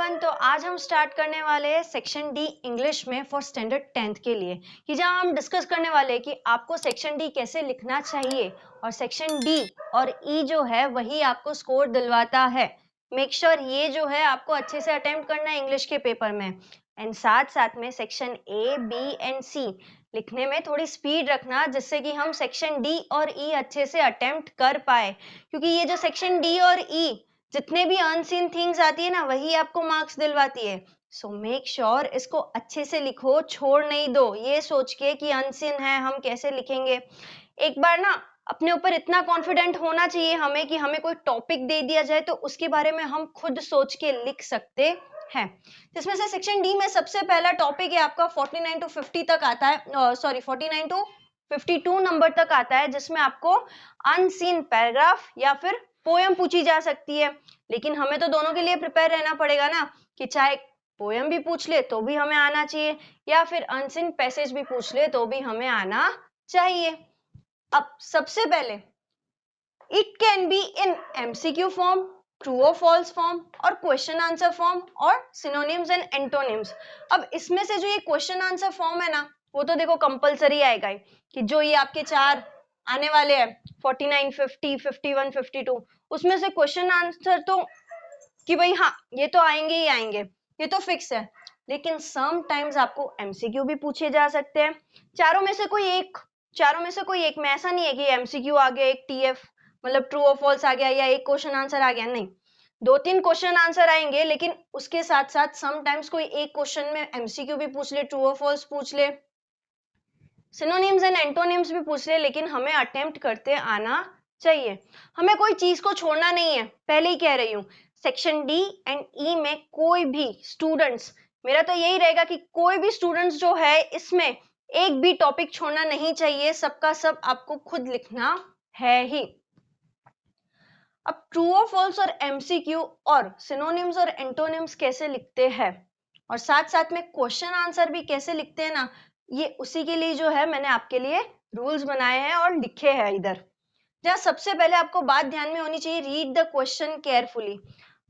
Everyone, तो आज हम स्टार्ट करने वाले हैं सेक्शन डी इंग्लिश में फॉर स्टैंडर्ड 10th के लिए, कि जहां हम डिस्कस करने वाले हैं कि आपको सेक्शन डी कैसे लिखना चाहिए और सेक्शन डी और ई जो है वही आपको स्कोर दिलवाता है। मेक श्योर ये जो है आपको अच्छे से अटेम्प्ट करना है इंग्लिश के पेपर में, एंड साथ साथ में सेक्शन ए बी एंड सी लिखने में थोड़ी स्पीड रखना, जिससे कि हम सेक्शन डी और ई अच्छे से अटेम्प्ट कर पाए, क्योंकि ये जो सेक्शन डी और ई जितने भी अनसीन थिंग्स आती है ना वही आपको मार्क्स दिलवाती है। सो मेक श्योर इसको अच्छे से लिखो, छोड़ नहीं दो ये सोच के कि अनसीन है हम कैसे लिखेंगे। एक बार ना अपने ऊपर इतना कॉन्फिडेंट होना चाहिए हमें कि हमें कोई टॉपिक दे दिया जाए तो उसके बारे में हम खुद सोच के लिख सकते हैं। जिसमें से सेक्शन डी में सबसे पहला टॉपिक है आपका 49 to 50 तक आता है, सॉरी 49 to 52 नंबर तक आता है, जिसमें आपको अनसीन पैराग्राफ या फिर पोयम पूछी जा सकती है। लेकिन हमें तो दोनों के लिए प्रिपेयर रहना पड़ेगा ना, कि चाहे पोयम भी पूछ ले तो भी हमें आना चाहिए या फिर अनसीन पैसेज भी पूछ ले तो भी हमें आना चाहिए। अब सबसे पहले it can be in MCQ form, true और फॉल्स फॉर्म और क्वेश्चन आंसर फॉर्म और सिनोनिम्स एंड एंटोनिम्स। अब इसमें से जो ये क्वेश्चन आंसर फॉर्म है ना, वो तो देखो कंपलसरी आएगा ही, कि जो ये आपके चार आने वाले हैं 49, 50, 51, 52, उसमें से क्वेश्चन आंसर तो कि भाई हाँ ये तो आएंगे ही आएंगे, ये तो फिक्स है। लेकिन सम टाइम्स आपको एमसीक्यू भी पूछे जा सकते हैं, चारों में से कोई एक में। ऐसा नहीं है कि एमसीक्यू आ गया, एक टीएफ मतलब ट्रू और फॉल्स आ गया या एक क्वेश्चन आंसर आ गया, नहीं, 2-3 क्वेश्चन आंसर आएंगे। लेकिन उसके साथ साथ सम टाइम्स कोई एक क्वेश्चन में एमसीक्यू भी पूछ ले, ट्रू और फॉल्स पूछ ले, सिनोनिम्स एंड एंटोनिम्स भी पूछ ले, लेकिन हमें अटेम्प्ट करते आना चाहिए। हमें कोई चीज को छोड़ना नहीं है, पहले ही कह रही हूँ। सेक्शन डी एंड ई में कोई भी स्टूडेंट्स, मेरा तो यही रहेगा कि कोई भी स्टूडेंट्स जो है इसमें एक भी टॉपिक छोड़ना नहीं चाहिए, सबका सब आपको खुद लिखना है ही। अब ट्रू और फॉल्स और एमसीक्यू और सिनोनिम्स और एंटोनिम्स कैसे लिखते हैं और साथ साथ में क्वेश्चन आंसर भी कैसे लिखते हैं ना, ये उसी के लिए जो है मैंने आपके लिए रूल्स बनाए हैं और लिखे हैं इधर। जहाँ सबसे पहले आपको बात ध्यान में होनी चाहिए, रीड द क्वेश्चन केयरफुली।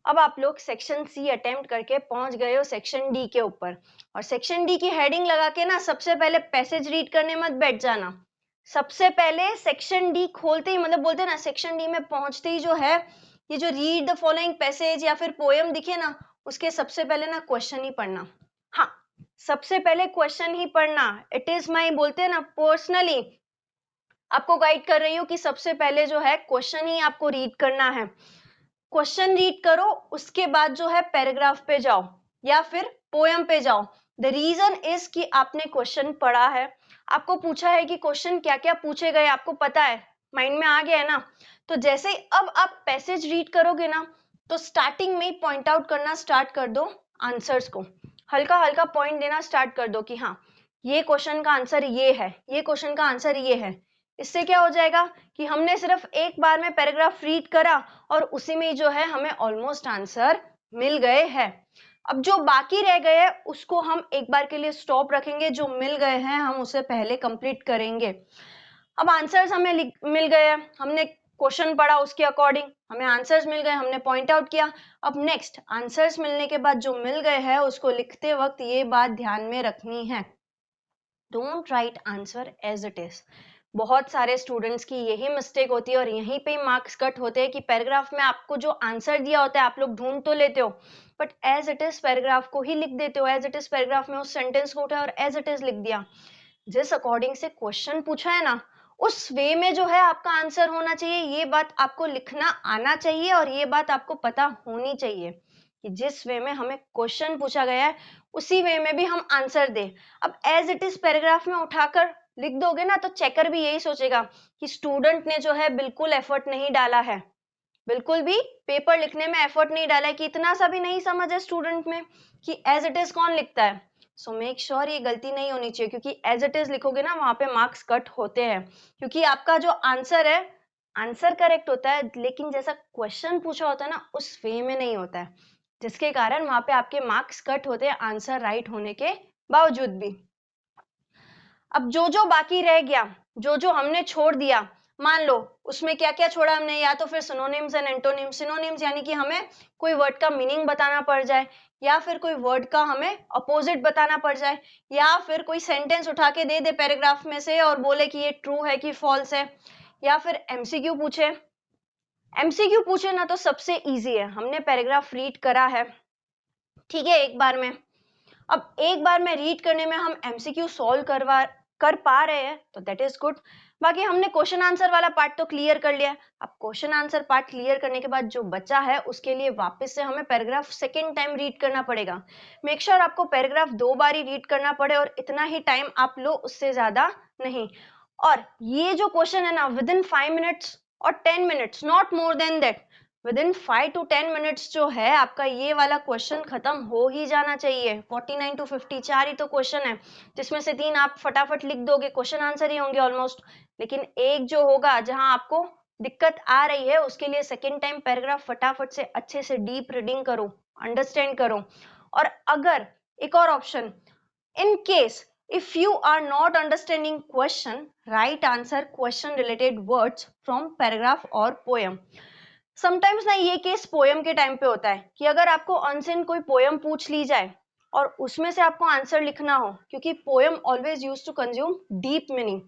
अब आप लोग सेक्शन सी अटेम्प्ट करके पहुंच गए हो सेक्शन डी के ऊपर, और सेक्शन डी की हेडिंग लगा के ना सबसे पहले पैसेज रीड करने मत बैठ जाना। सबसे पहले सेक्शन डी खोलते ही, मतलब बोलते हैं ना सेक्शन डी में पहुंचते ही जो है ये जो रीड द फॉलोइंग पैसेज या फिर पोएम दिखे ना, उसके सबसे पहले ना क्वेश्चन ही पढ़ना। हाँ, सबसे पहले क्वेश्चन ही पढ़ना। इट इज माई, बोलते हैं ना, पर्सनली आपको गाइड कर रही हूँ कि सबसे पहले जो है क्वेश्चन ही आपको रीड करना है। क्वेश्चन रीड करो, उसके बाद जो है पैराग्राफ पे जाओ या फिर पोयम पे जाओ। द रीजन इज कि आपने क्वेश्चन पढ़ा है, आपको पूछा है कि क्वेश्चन क्या क्या पूछे गए, आपको पता है, माइंड में आ गया है ना। तो जैसे ही अब आप पैसेज रीड करोगे ना, तो स्टार्टिंग में ही पॉइंट आउट करना स्टार्ट कर दो आंसर्स को, हल्का हल्का पॉइंट देना स्टार्ट कर दो कि हाँ ये क्वेश्चन का आंसर ये है, ये क्वेश्चन का आंसर ये है। इससे क्या हो जाएगा कि हमने सिर्फ एक बार में पैराग्राफ रीड करा और उसी में जो है हमें ऑलमोस्ट आंसर मिल गए हैं। अब जो बाकी रह गए हैं उसको हम एक बार के लिए स्टॉप रखेंगे, जो मिल गए हैं हम उसे पहले कंप्लीट करेंगे। अब आंसर्स हमें मिल गए हैं, हमने क्वेश्चन पढ़ा, उसके अकॉर्डिंग हमें आंसर्स मिल गए, हमने पॉइंट आउट किया। अब नेक्स्ट आंसर्स मिलने के बाद जो मिल गए हैं उसको लिखते वक्त ये बात ध्यान में रखनी है, don't write answer as it is. बहुत सारे स्टूडेंट्स की यही मिस्टेक होती है और यहीं पे मार्क्स कट होते हैं कि पैराग्राफ में आपको जो आंसर दिया होता है आप लोग ढूंढ तो लेते हो, but as it is paragraph को ही लिख देते हो, एज इट इज पैराग्राफ में उस सेंटेंस को उठाया और एज इट इज लिख दिया। जिस अकॉर्डिंग से क्वेश्चन पूछा है ना, उस वे में जो है आपका आंसर होना चाहिए, ये बात आपको लिखना आना चाहिए और ये बात आपको पता होनी चाहिए कि जिस वे में हमें क्वेश्चन पूछा गया है उसी वे में भी हम आंसर दें। अब एज इट इज पैराग्राफ में उठाकर लिख दोगे ना, तो चेकर भी यही सोचेगा कि स्टूडेंट ने जो है बिल्कुल एफर्ट नहीं डाला है, बिल्कुल भी पेपर लिखने में एफर्ट नहीं डाला है, कि इतना सा भी नहीं समझ है स्टूडेंट में कि एज इट इज कौन लिखता है। सो मेक श्योर ये गलती नहीं होनी चाहिए, क्योंकि एज इट इज लिखोगे ना वहां पे मार्क्स कट होते हैं, क्योंकि आपका जो आंसर है आंसर करेक्ट होता है, लेकिन जैसा क्वेश्चन पूछा होता है ना उस वे में नहीं होता है, जिसके कारण वहां पे आपके मार्क्स कट होते हैं आंसर राइट होने के बावजूद भी। अब जो जो बाकी रह गया, जो जो हमने छोड़ दिया, मान लो उसमें क्या क्या छोड़ा हमने, या तो फिर सिनोनिम्स एंड एंटोनिम्स। सिनोनिम्स यानी कि हमें कोई वर्ड का मीनिंग बताना पड़ जाए, या फिर कोई वर्ड का हमें अपोजिट बताना पड़ जाए, या फिर कोई सेंटेंस उठा के दे दे पैराग्राफ में से और बोले कि ये ट्रू है कि फॉल्स है, या फिर एमसीक्यू पूछे। एमसीक्यू पूछे ना तो सबसे इजी है, हमने पैराग्राफ रीड करा है, ठीक है, एक बार में। अब एक बार में रीड करने में हम एमसीक्यू सॉल्व कर पा रहे हैं तो दैट इज गुड। बाकी हमने क्वेश्चन आंसर वाला पार्ट तो क्लियर कर लिया। अब क्वेश्चन आंसर पार्ट क्लियर करने के बाद जो बचा है उसके लिए वापस से हमें पैराग्राफ सेकेंड टाइम रीड करना पड़ेगा। मेक श्योर आपको पैराग्राफ 2 बार ही रीड करना पड़े और इतना ही टाइम आप लो, उससे ज्यादा नहीं। और ये जो क्वेश्चन है ना, विद इन 5 मिनट्स और 10 minutes, not more than that, with in 5 to 10 minutes जो है आपका ये वाला क्वेश्चन खत्म हो ही जाना चाहिए। 49 to 50 4 ही तो क्वेश्चन है, जिसमें से 3 आप फटाफट लिख दोगे, क्वेश्चन आंसर ही होंगे ऑलमोस्ट। लेकिन एक जो होगा जहां आपको दिक्कत आ रही है, उसके लिए सेकेंड टाइम पैराग्राफ फटाफट से अच्छे से डीप रीडिंग करो, अंडरस्टैंड करो। और अगर एक और option, in case if you are not understanding question, write answer question related words from paragraph or poem। Sometimes ना ये केस पोयम के टाइम पे होता है कि अगर आपको अनसिन कोई पोयम पूछ ली जाए और उसमें से आपको आंसर लिखना हो, क्योंकि poem always use to consume deep meaning,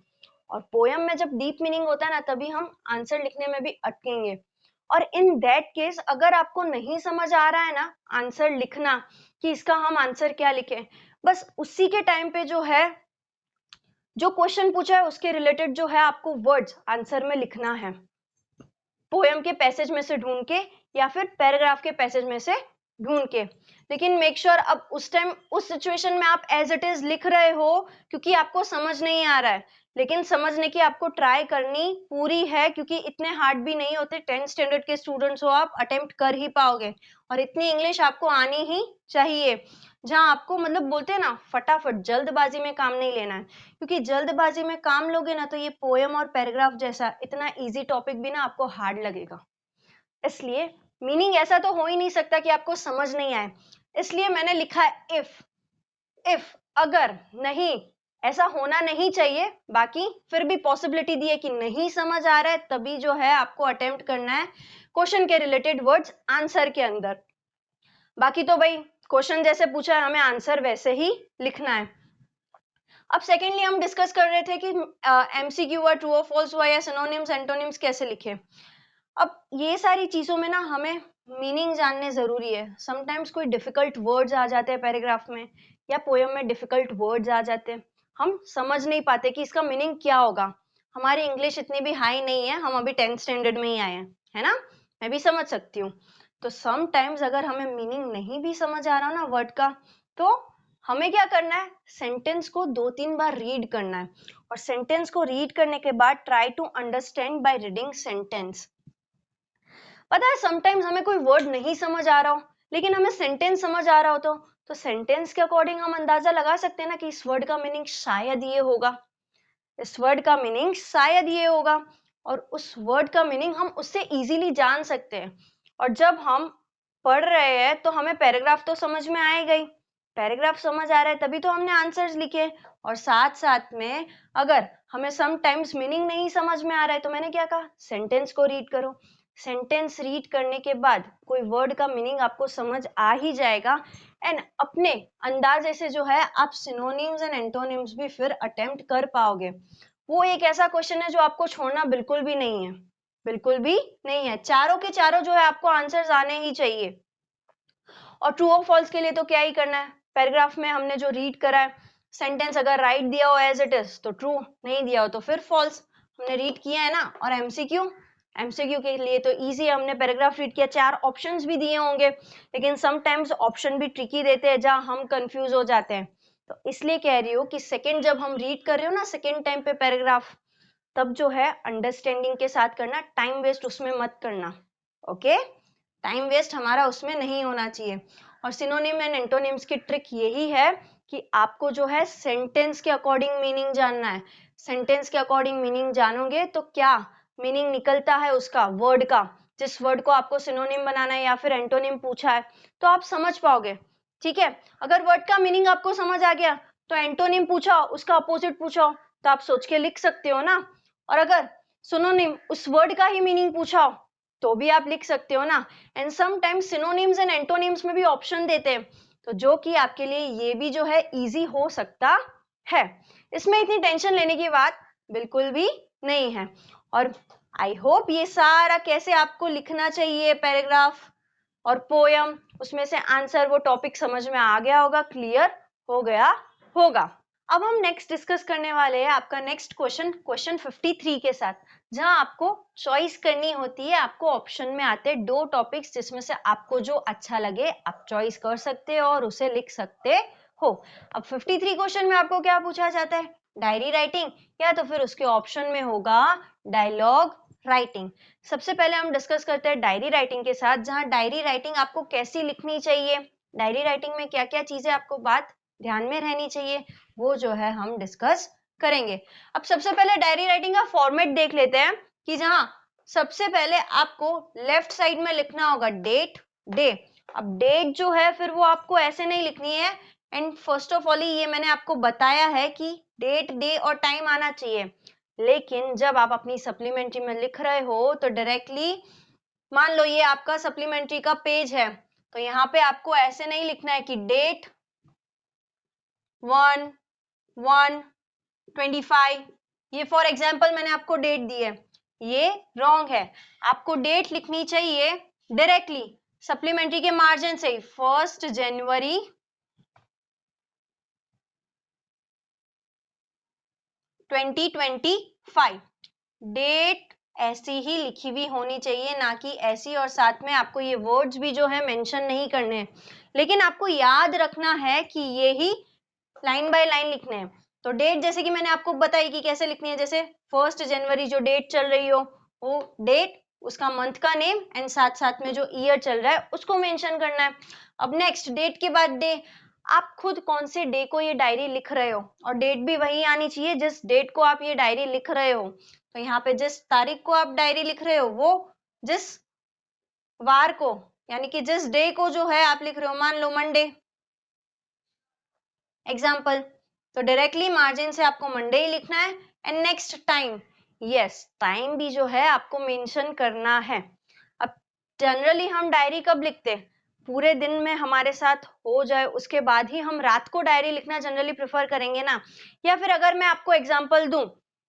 और पोयम में जब डीप मीनिंग होता है ना तभी हम आंसर लिखने में भी अटकेंगे। और इन दैट केस अगर आपको नहीं समझ आ रहा है ना आंसर लिखना कि इसका हम आंसर क्या लिखें, बस उसी के टाइम पे जो है, जो क्वेश्चन पूछा है उसके रिलेटेड जो है आपको वर्ड्स आंसर में लिखना है, पोएम के पैसेज में से ढूंढ के या फिर पैराग्राफ के पैसेज में से ढूंढ के। लेकिन मेक श्योर अब उस टाइम उस सिचुएशन में आप एज इट इज लिख रहे हो, क्योंकि आपको समझ नहीं आ रहा है, लेकिन समझने की आपको ट्राई करनी पूरी है, क्योंकि इतने हार्ड भी नहीं होते। 10th स्टैंडर्ड के स्टूडेंट्स हो आप, अटेम्प्ट कर ही पाओगे, और इतनी इंग्लिश आपको आनी ही चाहिए जहां आपको मतलब बोलते हैं ना फटाफट, जल्दबाजी में काम नहीं लेना है, क्योंकि जल्दबाजी में काम लोगे ना तो ये पोएम और पैराग्राफ जैसा इतना इजी टॉपिक भी ना आपको हार्ड लगेगा। इसलिए मीनिंग ऐसा तो हो ही नहीं सकता कि आपको समझ नहीं आए, इसलिए मैंने लिखा है इफ अगर, नहीं ऐसा होना नहीं चाहिए, बाकी फिर भी पॉसिबिलिटी दी है कि नहीं समझ आ रहा है, तभी जो है आपको अटेम्प्ट करना है क्वेश्चन के रिलेटेड वर्ड्स आंसर के अंदर। बाकी तो भाई क्वेश्चन जैसे पूछा है हमें आंसर वैसे ही लिखना है। अब सेकेंडली हम डिस्कस कर रहे थे कि एमसीक्यू हुआ, ट्रू और फॉल्स हुआ, या सिनोनिम्स एंटोनिम्स कैसे लिखे। अब ये सारी चीजों में ना हमें मीनिंग जानने जरूरी है। समटाइम्स कोई डिफिकल्ट वर्ड्स आ जाते हैं पैराग्राफ में या पोएम में, डिफिकल्ट वर्ड्स आ जाते हैं, हम समझ नहीं पाते कि इसका मीनिंग क्या होगा। हमारी इंग्लिश इतनी भी हाई नहीं है, हम अभी 10th स्टैंडर्ड में ही आए हैं, है ना, मैं भी समझ सकती हूँ। तो समटाइम्स अगर हमें मीनिंग नहीं भी समझ आ रहा ना वर्ड का, तो हमें क्या करना है, सेंटेंस को 2-3 बार रीड करना है, और सेंटेंस को रीड करने के बाद try to understand by reading sentence. पता है समटाइम्स हमें कोई वर्ड नहीं समझ आ रहा हो, लेकिन हमें सेंटेंस समझ आ रहा हो, तो सेंटेंस के अकॉर्डिंग हम अंदाजा लगा सकते हैं ना कि इस वर्ड का मीनिंग शायद ये होगा, इस वर्ड का मीनिंग शायद ये होगा, और उस वर्ड का मीनिंग हम उससे इजीली जान सकते हैं। और जब हम पढ़ रहे हैं तो हमें पैराग्राफ तो समझ में आएगा ही, पैराग्राफ समझ आ रहा है तभी तो हमने आंसर्स लिखे, और साथ साथ में अगर हमें समटाइम्स मीनिंग नहीं समझ में आ रहा है तो मैंने क्या कहा, सेंटेंस को रीड करो। सेंटेंस रीड करने के बाद कोई वर्ड का मीनिंग आपको समझ आ ही जाएगा, एंड अपने अंदाजे से जो है आप सिनोनिम्स एंड एंटोनिम्स भी फिर अटेम्प्ट कर पाओगे। वो एक ऐसा क्वेश्चन है जो आपको छोड़ना बिल्कुल भी नहीं है, बिल्कुल भी नहीं है, चारों के चारों जो है आपको आंसर्स आने ही चाहिए। और ट्रू और फॉल्स के लिए तो क्या ही करना है, पैराग्राफ में हमने जो रीड करा है, सेंटेंस अगर राइट दिया हो एज इट इज तो ट्रू, नहीं दिया हो तो फिर फॉल्स, हमने रीड किया है ना। और एमसीक्यू, एमसीक्यू के लिए तो इजी है, हमने पैराग्राफ रीड किया, 4 ऑप्शंस भी दिए होंगे, लेकिन समटाइम्स ऑप्शन भी ट्रिकी देते हैं जहां हम कंफ्यूज हो जाते हैं। तो इसलिए कह रही हूँ कि सेकेंड जब हम रीड कर रहे हो ना सेकेंड टाइम पे पैराग्राफ, तब जो है अंडरस्टैंडिंग के साथ करना, टाइम वेस्ट उसमें मत करना, ओके, टाइम वेस्ट हमारा उसमें नहीं होना चाहिए। और सिनोनिम एंड एंटोनिम्स की ट्रिक यही है कि आपको जो है सेंटेंस के अकॉर्डिंग मीनिंग जानना है, सेंटेंस के अकॉर्डिंग मीनिंग जानोगे तो क्या मीनिंग निकलता है उसका वर्ड का, जिस वर्ड को आपको सिनोनिम बनाना है या फिर एंटोनिम पूछा है तो आप समझ पाओगे, ठीक है। अगर वर्ड का मीनिंग आपको समझ आ गया तो एंटोनिम पूछा उसका अपोजिट पूछा तो आप सोच के लिख सकते हो ना। और अगर सिनोनिम, उस वर्ड का ही मीनिंग पूछा हो तो भी आप लिख सकते हो ना। And sometimes synonyms and antonyms में भी ऑप्शन देते हैं, तो जो कि आपके लिए ये भी जो है इजी हो सकता है। इसमें इतनी टेंशन लेने की बात बिल्कुल भी नहीं है। और आई होप ये सारा कैसे आपको लिखना चाहिए, पैराग्राफ और पोयम, उसमें से आंसर, वो टॉपिक समझ में आ गया होगा, क्लियर हो गया होगा। अब हम नेक्स्ट डिस्कस करने वाले हैं आपका नेक्स्ट क्वेश्चन 53 के साथ, जहां आपको चॉइस करनी होती है। आपको ऑप्शन में आते हैं 2 टॉपिक्स, जिसमें से आपको जो अच्छा लगे आप चॉइस कर सकते हो और उसे लिख सकते हो। अब 53 क्वेश्चन में आपको क्या पूछा जाता है, डायरी राइटिंग, या तो फिर उसके ऑप्शन में होगा डायलॉग राइटिंग। सबसे पहले हम डिस्कस करते हैं डायरी राइटिंग के साथ, जहां डायरी राइटिंग आपको कैसी लिखनी चाहिए, डायरी राइटिंग में क्या क्या चीजें आपको बात ध्यान में रहनी चाहिए, वो जो है हम डिस्कस करेंगे। अब सबसे पहले डायरी राइटिंग का फॉर्मेट देख लेते हैं, कि जहां सबसे पहले आपको लेफ्ट साइड में लिखना होगा डेट, डे। अब डेट जो है फिर वो आपको ऐसे नहीं लिखनी है, एंड फर्स्ट ऑफ ऑल ये मैंने आपको बताया है कि डेट, डे और टाइम आना चाहिए। लेकिन जब आप अपनी सप्लीमेंट्री में लिख रहे हो तो डायरेक्टली मान लो ये आपका सप्लीमेंट्री का पेज है, तो यहाँ पे आपको ऐसे नहीं लिखना है कि डेट 1/1/25, ये फॉर एग्जाम्पल मैंने आपको डेट दी है, ये रॉन्ग है। आपको डेट लिखनी चाहिए डायरेक्टली सप्लीमेंट्री के मार्जिन से 1 जनवरी 2025। डेट ऐसी ही लिखी हुई होनी चाहिए, ना कि ऐसी और साथ में आपको ये वर्ड्स भी जो है मेंशन नहीं करने हैं। लेकिन आपको याद रखना है कि ये ही लाइन बाय लाइन लिखने हैं। तो डेट जैसे कि मैंने आपको बताई कि कैसे लिखनी है, जैसे 1 जनवरी जो डेट चल रही हो, वो डेट, उसका मंथ का नेम एंड साथ साथ में जो ईयर चल रहा है उसको मेंशन करना है। अब नेक्स्ट डेट के बाद डे, आप खुद कौन से डे को ये डायरी लिख रहे हो, और डेट भी वही आनी चाहिए जिस डेट को आप ये डायरी लिख रहे हो। तो यहाँ पे जिस तारीख को आप डायरी लिख रहे हो, वो जिस वार को, यानी कि जिस डे को जो है आप लिख रहे हो, मान लो मंडे एग्जाम्पल, तो डायरेक्टली मार्जिन से आपको मंडे ही लिखना है। And next time, yes time भी जो है आपको मेंशन करना है। अब जनरली हम डायरी कब लिखते हैं, पूरे दिन में हमारे साथ हो जाए उसके बाद ही हम रात को डायरी लिखना जनरली प्रेफर करेंगे ना। या फिर अगर मैं आपको एग्जांपल दूं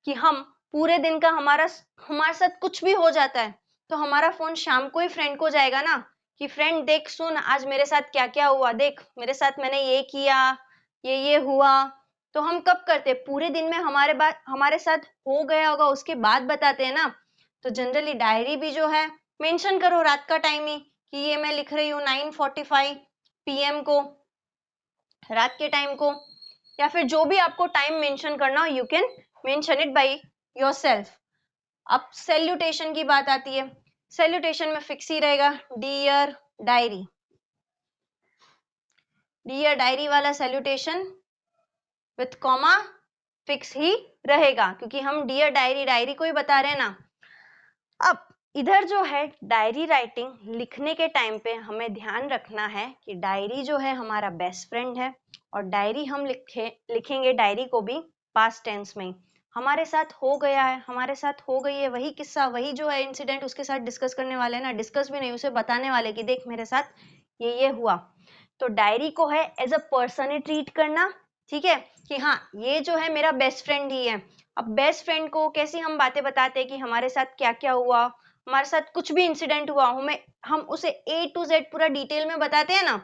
कि हम पूरे दिन का हमारे साथ कुछ भी हो जाता है, तो हमारा फोन शाम को ही फ्रेंड को जाएगा ना, कि फ्रेंड देख सुन आज मेरे साथ क्या क्या हुआ, देख मेरे साथ मैंने ये किया, ये हुआ। तो हम कब करते, पूरे दिन में हमारे साथ हो गया होगा उसके बाद बताते हैं ना। तो जनरली डायरी भी जो है मेंशन करो रात का टाइम ही, कि ये मैं लिख रही हूँ 9:45 PM को, रात के टाइम को। या फिर जो भी आपको टाइम मेंशन करना हो, you can mention it by yourself. अब सैल्यूटेशन की बात आती है, सैल्यूटेशन में फिक्स ही रहेगा, डियर डायरी। डियर डायरी वाला सैल्यूटेशन विथ कॉमा फिक्स ही रहेगा, क्योंकि हम डियर डायरी को ही बता रहे हैं ना। अब इधर जो है डायरी राइटिंग लिखने के टाइम पे हमें ध्यान रखना है कि डायरी जो है हमारा बेस्ट फ्रेंड है, और डायरी हम लिखेंगे डायरी को भी पास्ट टेंस में। हमारे साथ हो गया है, हमारे साथ हो गई है वही किस्सा, वही जो है इंसिडेंट, उसके साथ डिस्कस करने वाले हैं ना, डिस्कस भी नहीं, उसे बताने वाले कि देख मेरे साथ ये हुआ। तो डायरी को है एज अ पर्सन ही ट्रीट करना, ठीक है, कि हाँ ये जो है मेरा बेस्ट फ्रेंड ही है। अब बेस्ट फ्रेंड को कैसी हम बातें बताते हैं कि हमारे साथ क्या क्या हुआ, हमारे साथ कुछ भी इंसिडेंट हुआ, हम उसे A to Z पूरा डिटेल में बताते हैं ना।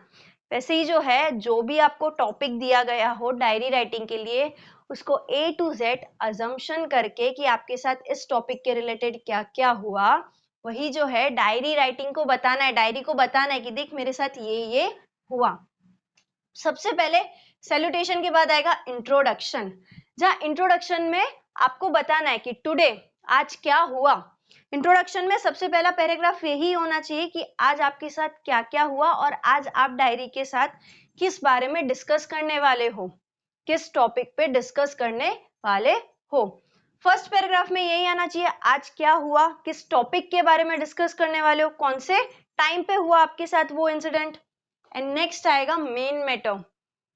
वैसे ही जो है, जो भी आपको टॉपिक दिया गया हो डायरी राइटिंग के लिए, उसको A to Z अजम्पशन करके कि आपके साथ इस टॉपिक के रिलेटेड क्या क्या हुआ, वही जो है डायरी राइटिंग को बताना है, डायरी को बताना है कि देख मेरे साथ ये हुआ। सबसे पहले सैल्यूटेशन के बाद आएगा इंट्रोडक्शन, जहां इंट्रोडक्शन में आपको बताना है कि टुडे, आज क्या हुआ। इंट्रोडक्शन में सबसे पहला पैराग्राफ यही होना चाहिए कि आज आपके साथ क्या क्या हुआ, और आज आप डायरी के साथ किस बारे में डिस्कस करने वाले हो, किस टॉपिक पे डिस्कस करने वाले हो। फर्स्ट पैराग्राफ में यही आना चाहिए, आज क्या हुआ, किस टॉपिक के बारे में डिस्कस करने वाले हो, कौन से टाइम पे हुआ आपके साथ वो इंसिडेंट। एंड नेक्स्ट आएगा मेन मैटर,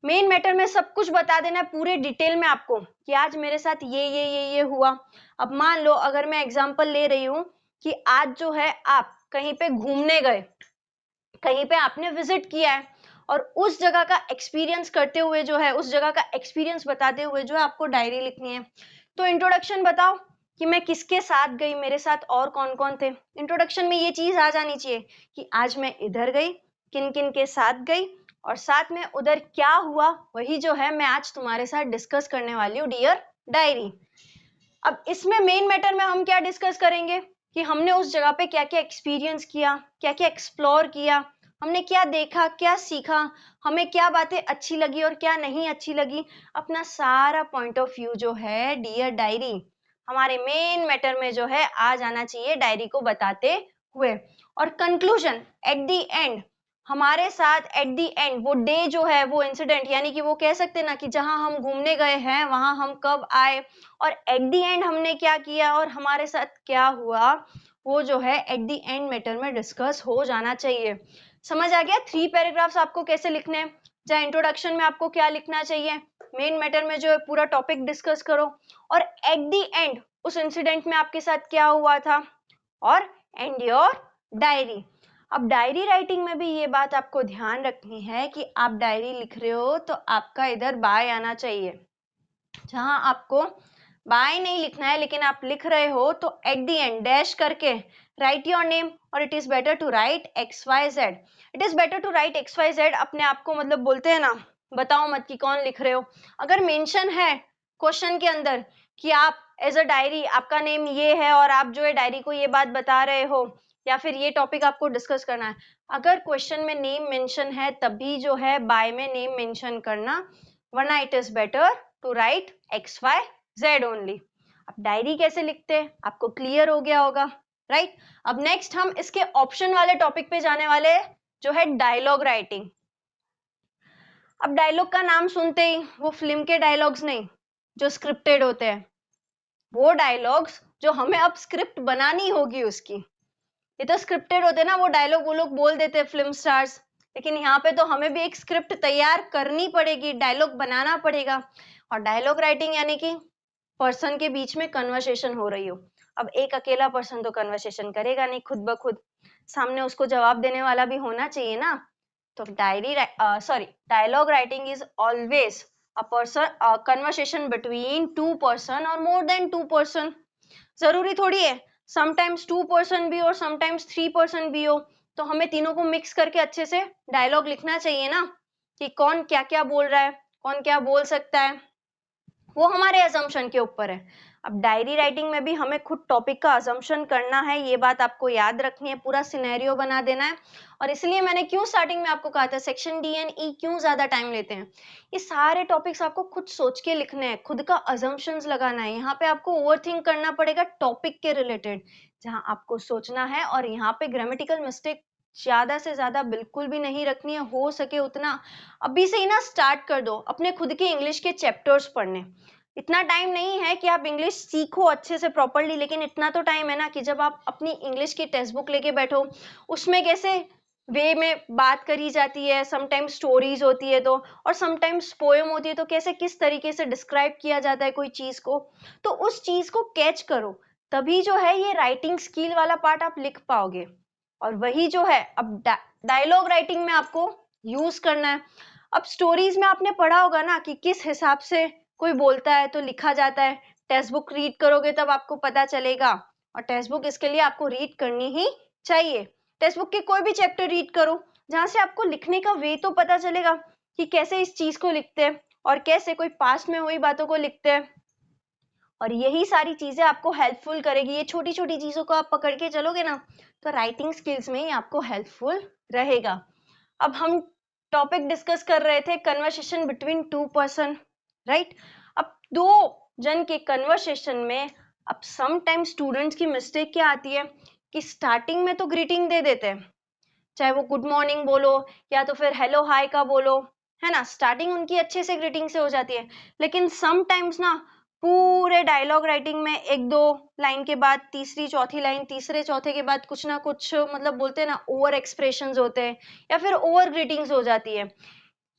मेन मैटर में सब कुछ बता देना है पूरे डिटेल में आपको कि आज मेरे साथ ये हुआ। अब मान लो अगर मैं एग्जांपल ले रही हूँ कि आज जो है आप कहीं पे घूमने गए, कहीं पे आपने विजिट किया है और उस जगह का एक्सपीरियंस करते हुए जो है, उस जगह का एक्सपीरियंस बताते हुए जो है आपको डायरी लिखनी है। तो इंट्रोडक्शन बताओ कि मैं किसके साथ गई, मेरे साथ और कौन कौन थे। इंट्रोडक्शन में ये चीज आ जानी चाहिए कि आज मैं इधर गई, किन किन के साथ गई और साथ में उधर क्या हुआ, वही जो है मैं आज तुम्हारे साथ डिस्कस करने वाली हूँ डियर डायरी। अब इसमें मेन मैटर में हम क्या डिस्कस करेंगे कि हमने उस जगह पे क्या क्या एक्सपीरियंस किया, क्या क्या एक्सप्लोर किया, हमने क्या देखा, क्या सीखा, हमें क्या बातें अच्छी लगी और क्या नहीं अच्छी लगी। अपना सारा पॉइंट ऑफ व्यू जो है डियर डायरी हमारे मेन मैटर में जो है आ जाना चाहिए डायरी को बताते हुए। और कंक्लूजन एट द एंड हमारे साथ एट द एंड वो डे जो है, वो इंसिडेंट यानी कि वो कह सकते ना कि जहां हम घूमने गए हैं वहां हम कब आए और एट द एंड हमने क्या किया और हमारे साथ क्या हुआ, वो जो है एट द एंड मैटर में डिस्कस हो जाना चाहिए। समझ आ गया 3 पैराग्राफ्स आपको कैसे लिखने हैं, चाहे इंट्रोडक्शन में आपको क्या लिखना चाहिए, मेन मैटर में जो है पूरा टॉपिक डिस्कस करो और एट द एंड उस इंसिडेंट में आपके साथ क्या हुआ था और एंड योर डायरी। अब डायरी राइटिंग में भी ये बात आपको ध्यान रखनी है कि आप डायरी लिख रहे हो तो आपका इधर बाय आना चाहिए। जहां आपको बाय नहीं लिखना है लेकिन आप लिख रहे हो तो एट द एंड डैश करके राइट योर नेम और it is better to write XYZ। It is better to write XYZ अपने आप को मतलब बोलते हैं ना, बताओ मत कि कौन लिख रहे हो। अगर मेंशन है क्वेश्चन के अंदर कि आप एज अ डायरी आपका नेम ये है और आप जो है डायरी को ये बात बता रहे हो या फिर ये टॉपिक आपको डिस्कस करना है, अगर क्वेश्चन में नेम मेंशन है तभी जो है बाय में नेम मेंशन करना, वरना it is better to write XYZ only. अब डायरी कैसे लिखते हैं आपको क्लियर हो गया होगा, राइट। अब नेक्स्ट हम इसके ऑप्शन वाले टॉपिक पे जाने वाले हैं जो है डायलॉग राइटिंग। अब डायलॉग का नाम सुनते ही वो फिल्म के डायलॉग्स नहीं जो स्क्रिप्टेड होते हैं, वो डायलॉग्स जो हमें अब स्क्रिप्ट बनानी होगी उसकी। ये तो स्क्रिप्टेड होते ना, वो डायलॉग वो लोग बोल देते हैं फिल्म स्टार्स, लेकिन यहाँ पे तो हमें भी एक स्क्रिप्ट तैयार करनी पड़ेगी, डायलॉग बनाना पड़ेगा। और डायलॉग राइटिंग यानी कि पर्सन के बीच में कन्वर्सेशन हो रही हो। अब एक अकेला पर्सन तो कन्वर्सेशन करेगा नहीं खुद ब खुद, सामने उसको जवाब देने वाला भी होना चाहिए ना। तो dialogue writing is always a conversation between two person or more than two person। जरूरी थोड़ी है समटाइम्स 2% भी हो समटाइम्स 3% भी हो, तो हमें तीनों को मिक्स करके अच्छे से डायलॉग लिखना चाहिए ना कि कौन क्या क्या बोल रहा है, कौन क्या बोल सकता है, वो हमारे अजम्पशन के ऊपर है। अब डायरी राइटिंग में भी हमें खुद टॉपिक का अजम्पशन करना है, ये बात आपको याद रखनी है, पूरा सिनेरियो बना देना है। और इसलिए मैंने क्यों स्टार्टिंग में आपको कहा था सेक्शन डी एंड ई क्यों ज्यादा टाइम लेते हैं, ये सारे टॉपिक्स आपको खुद सोच के लिखने हैं, खुद का अजम्पशंस लगाना है। यहाँ पे आपको ओवरथिंक करना पड़ेगा टॉपिक के रिलेटेड, जहाँ आपको सोचना है। और यहाँ पे ग्रामेटिकल मिस्टेक ज्यादा से ज्यादा बिल्कुल भी नहीं रखनी है, हो सके उतना अभी से ही ना स्टार्ट कर दो अपने खुद के इंग्लिश के चैप्टर्स पढ़ने। इतना टाइम नहीं है कि आप इंग्लिश सीखो अच्छे से प्रॉपरली, लेकिन इतना तो टाइम है ना कि जब आप अपनी इंग्लिश की टेक्स्ट बुक लेके बैठो, उसमें कैसे वे में बात करी जाती है, समटाइम्स स्टोरीज होती है तो, और समटाइम्स पोएम होती है तो कैसे किस तरीके से डिस्क्राइब किया जाता है कोई चीज को, तो उस चीज को कैच करो, तभी जो है ये राइटिंग स्किल वाला पार्ट आप लिख पाओगे। और वही जो है अब डायलॉग राइटिंग में आपको यूज करना है। अब स्टोरीज में आपने पढ़ा होगा ना कि किस हिसाब से कोई बोलता है तो लिखा जाता है, टेक्स्ट बुक रीड करोगे तब आपको पता चलेगा। और टेक्स्ट बुक इसके लिए आपको रीड करनी ही चाहिए, टेक्स्ट बुक के कोई भी चैप्टर रीड करो जहां से आपको लिखने का वे तो पता चलेगा कि कैसे इस चीज को लिखते हैं और कैसे कोई पास्ट में हुई बातों को लिखते हैं। और यही सारी चीजें आपको हेल्पफुल करेगी, ये छोटी छोटी चीजों को आप पकड़ के चलोगे ना तो राइटिंग स्किल्स में ही आपको हेल्पफुल रहेगा। अब हम टॉपिक डिस्कस कर रहे थे conversation between two person, right. अब दो जन के कन्वर्सेशन में अब सम टाइम स्टूडेंट्स की मिस्टेक क्या आती है कि स्टार्टिंग में तो ग्रीटिंग दे देते हैं, चाहे वो गुड मॉर्निंग बोलो या तो फिर हेलो हाय का बोलो, है ना, स्टार्टिंग उनकी अच्छे से ग्रीटिंग से हो जाती है। लेकिन सम टाइम्स ना पूरे डायलॉग राइटिंग में एक दो लाइन के बाद तीसरी चौथी लाइन, तीसरे चौथे के बाद कुछ ना कुछ मतलब बोलते हैं ना ओवर एक्सप्रेशंस होते हैं या फिर ओवर ग्रीटिंग्स हो जाती है।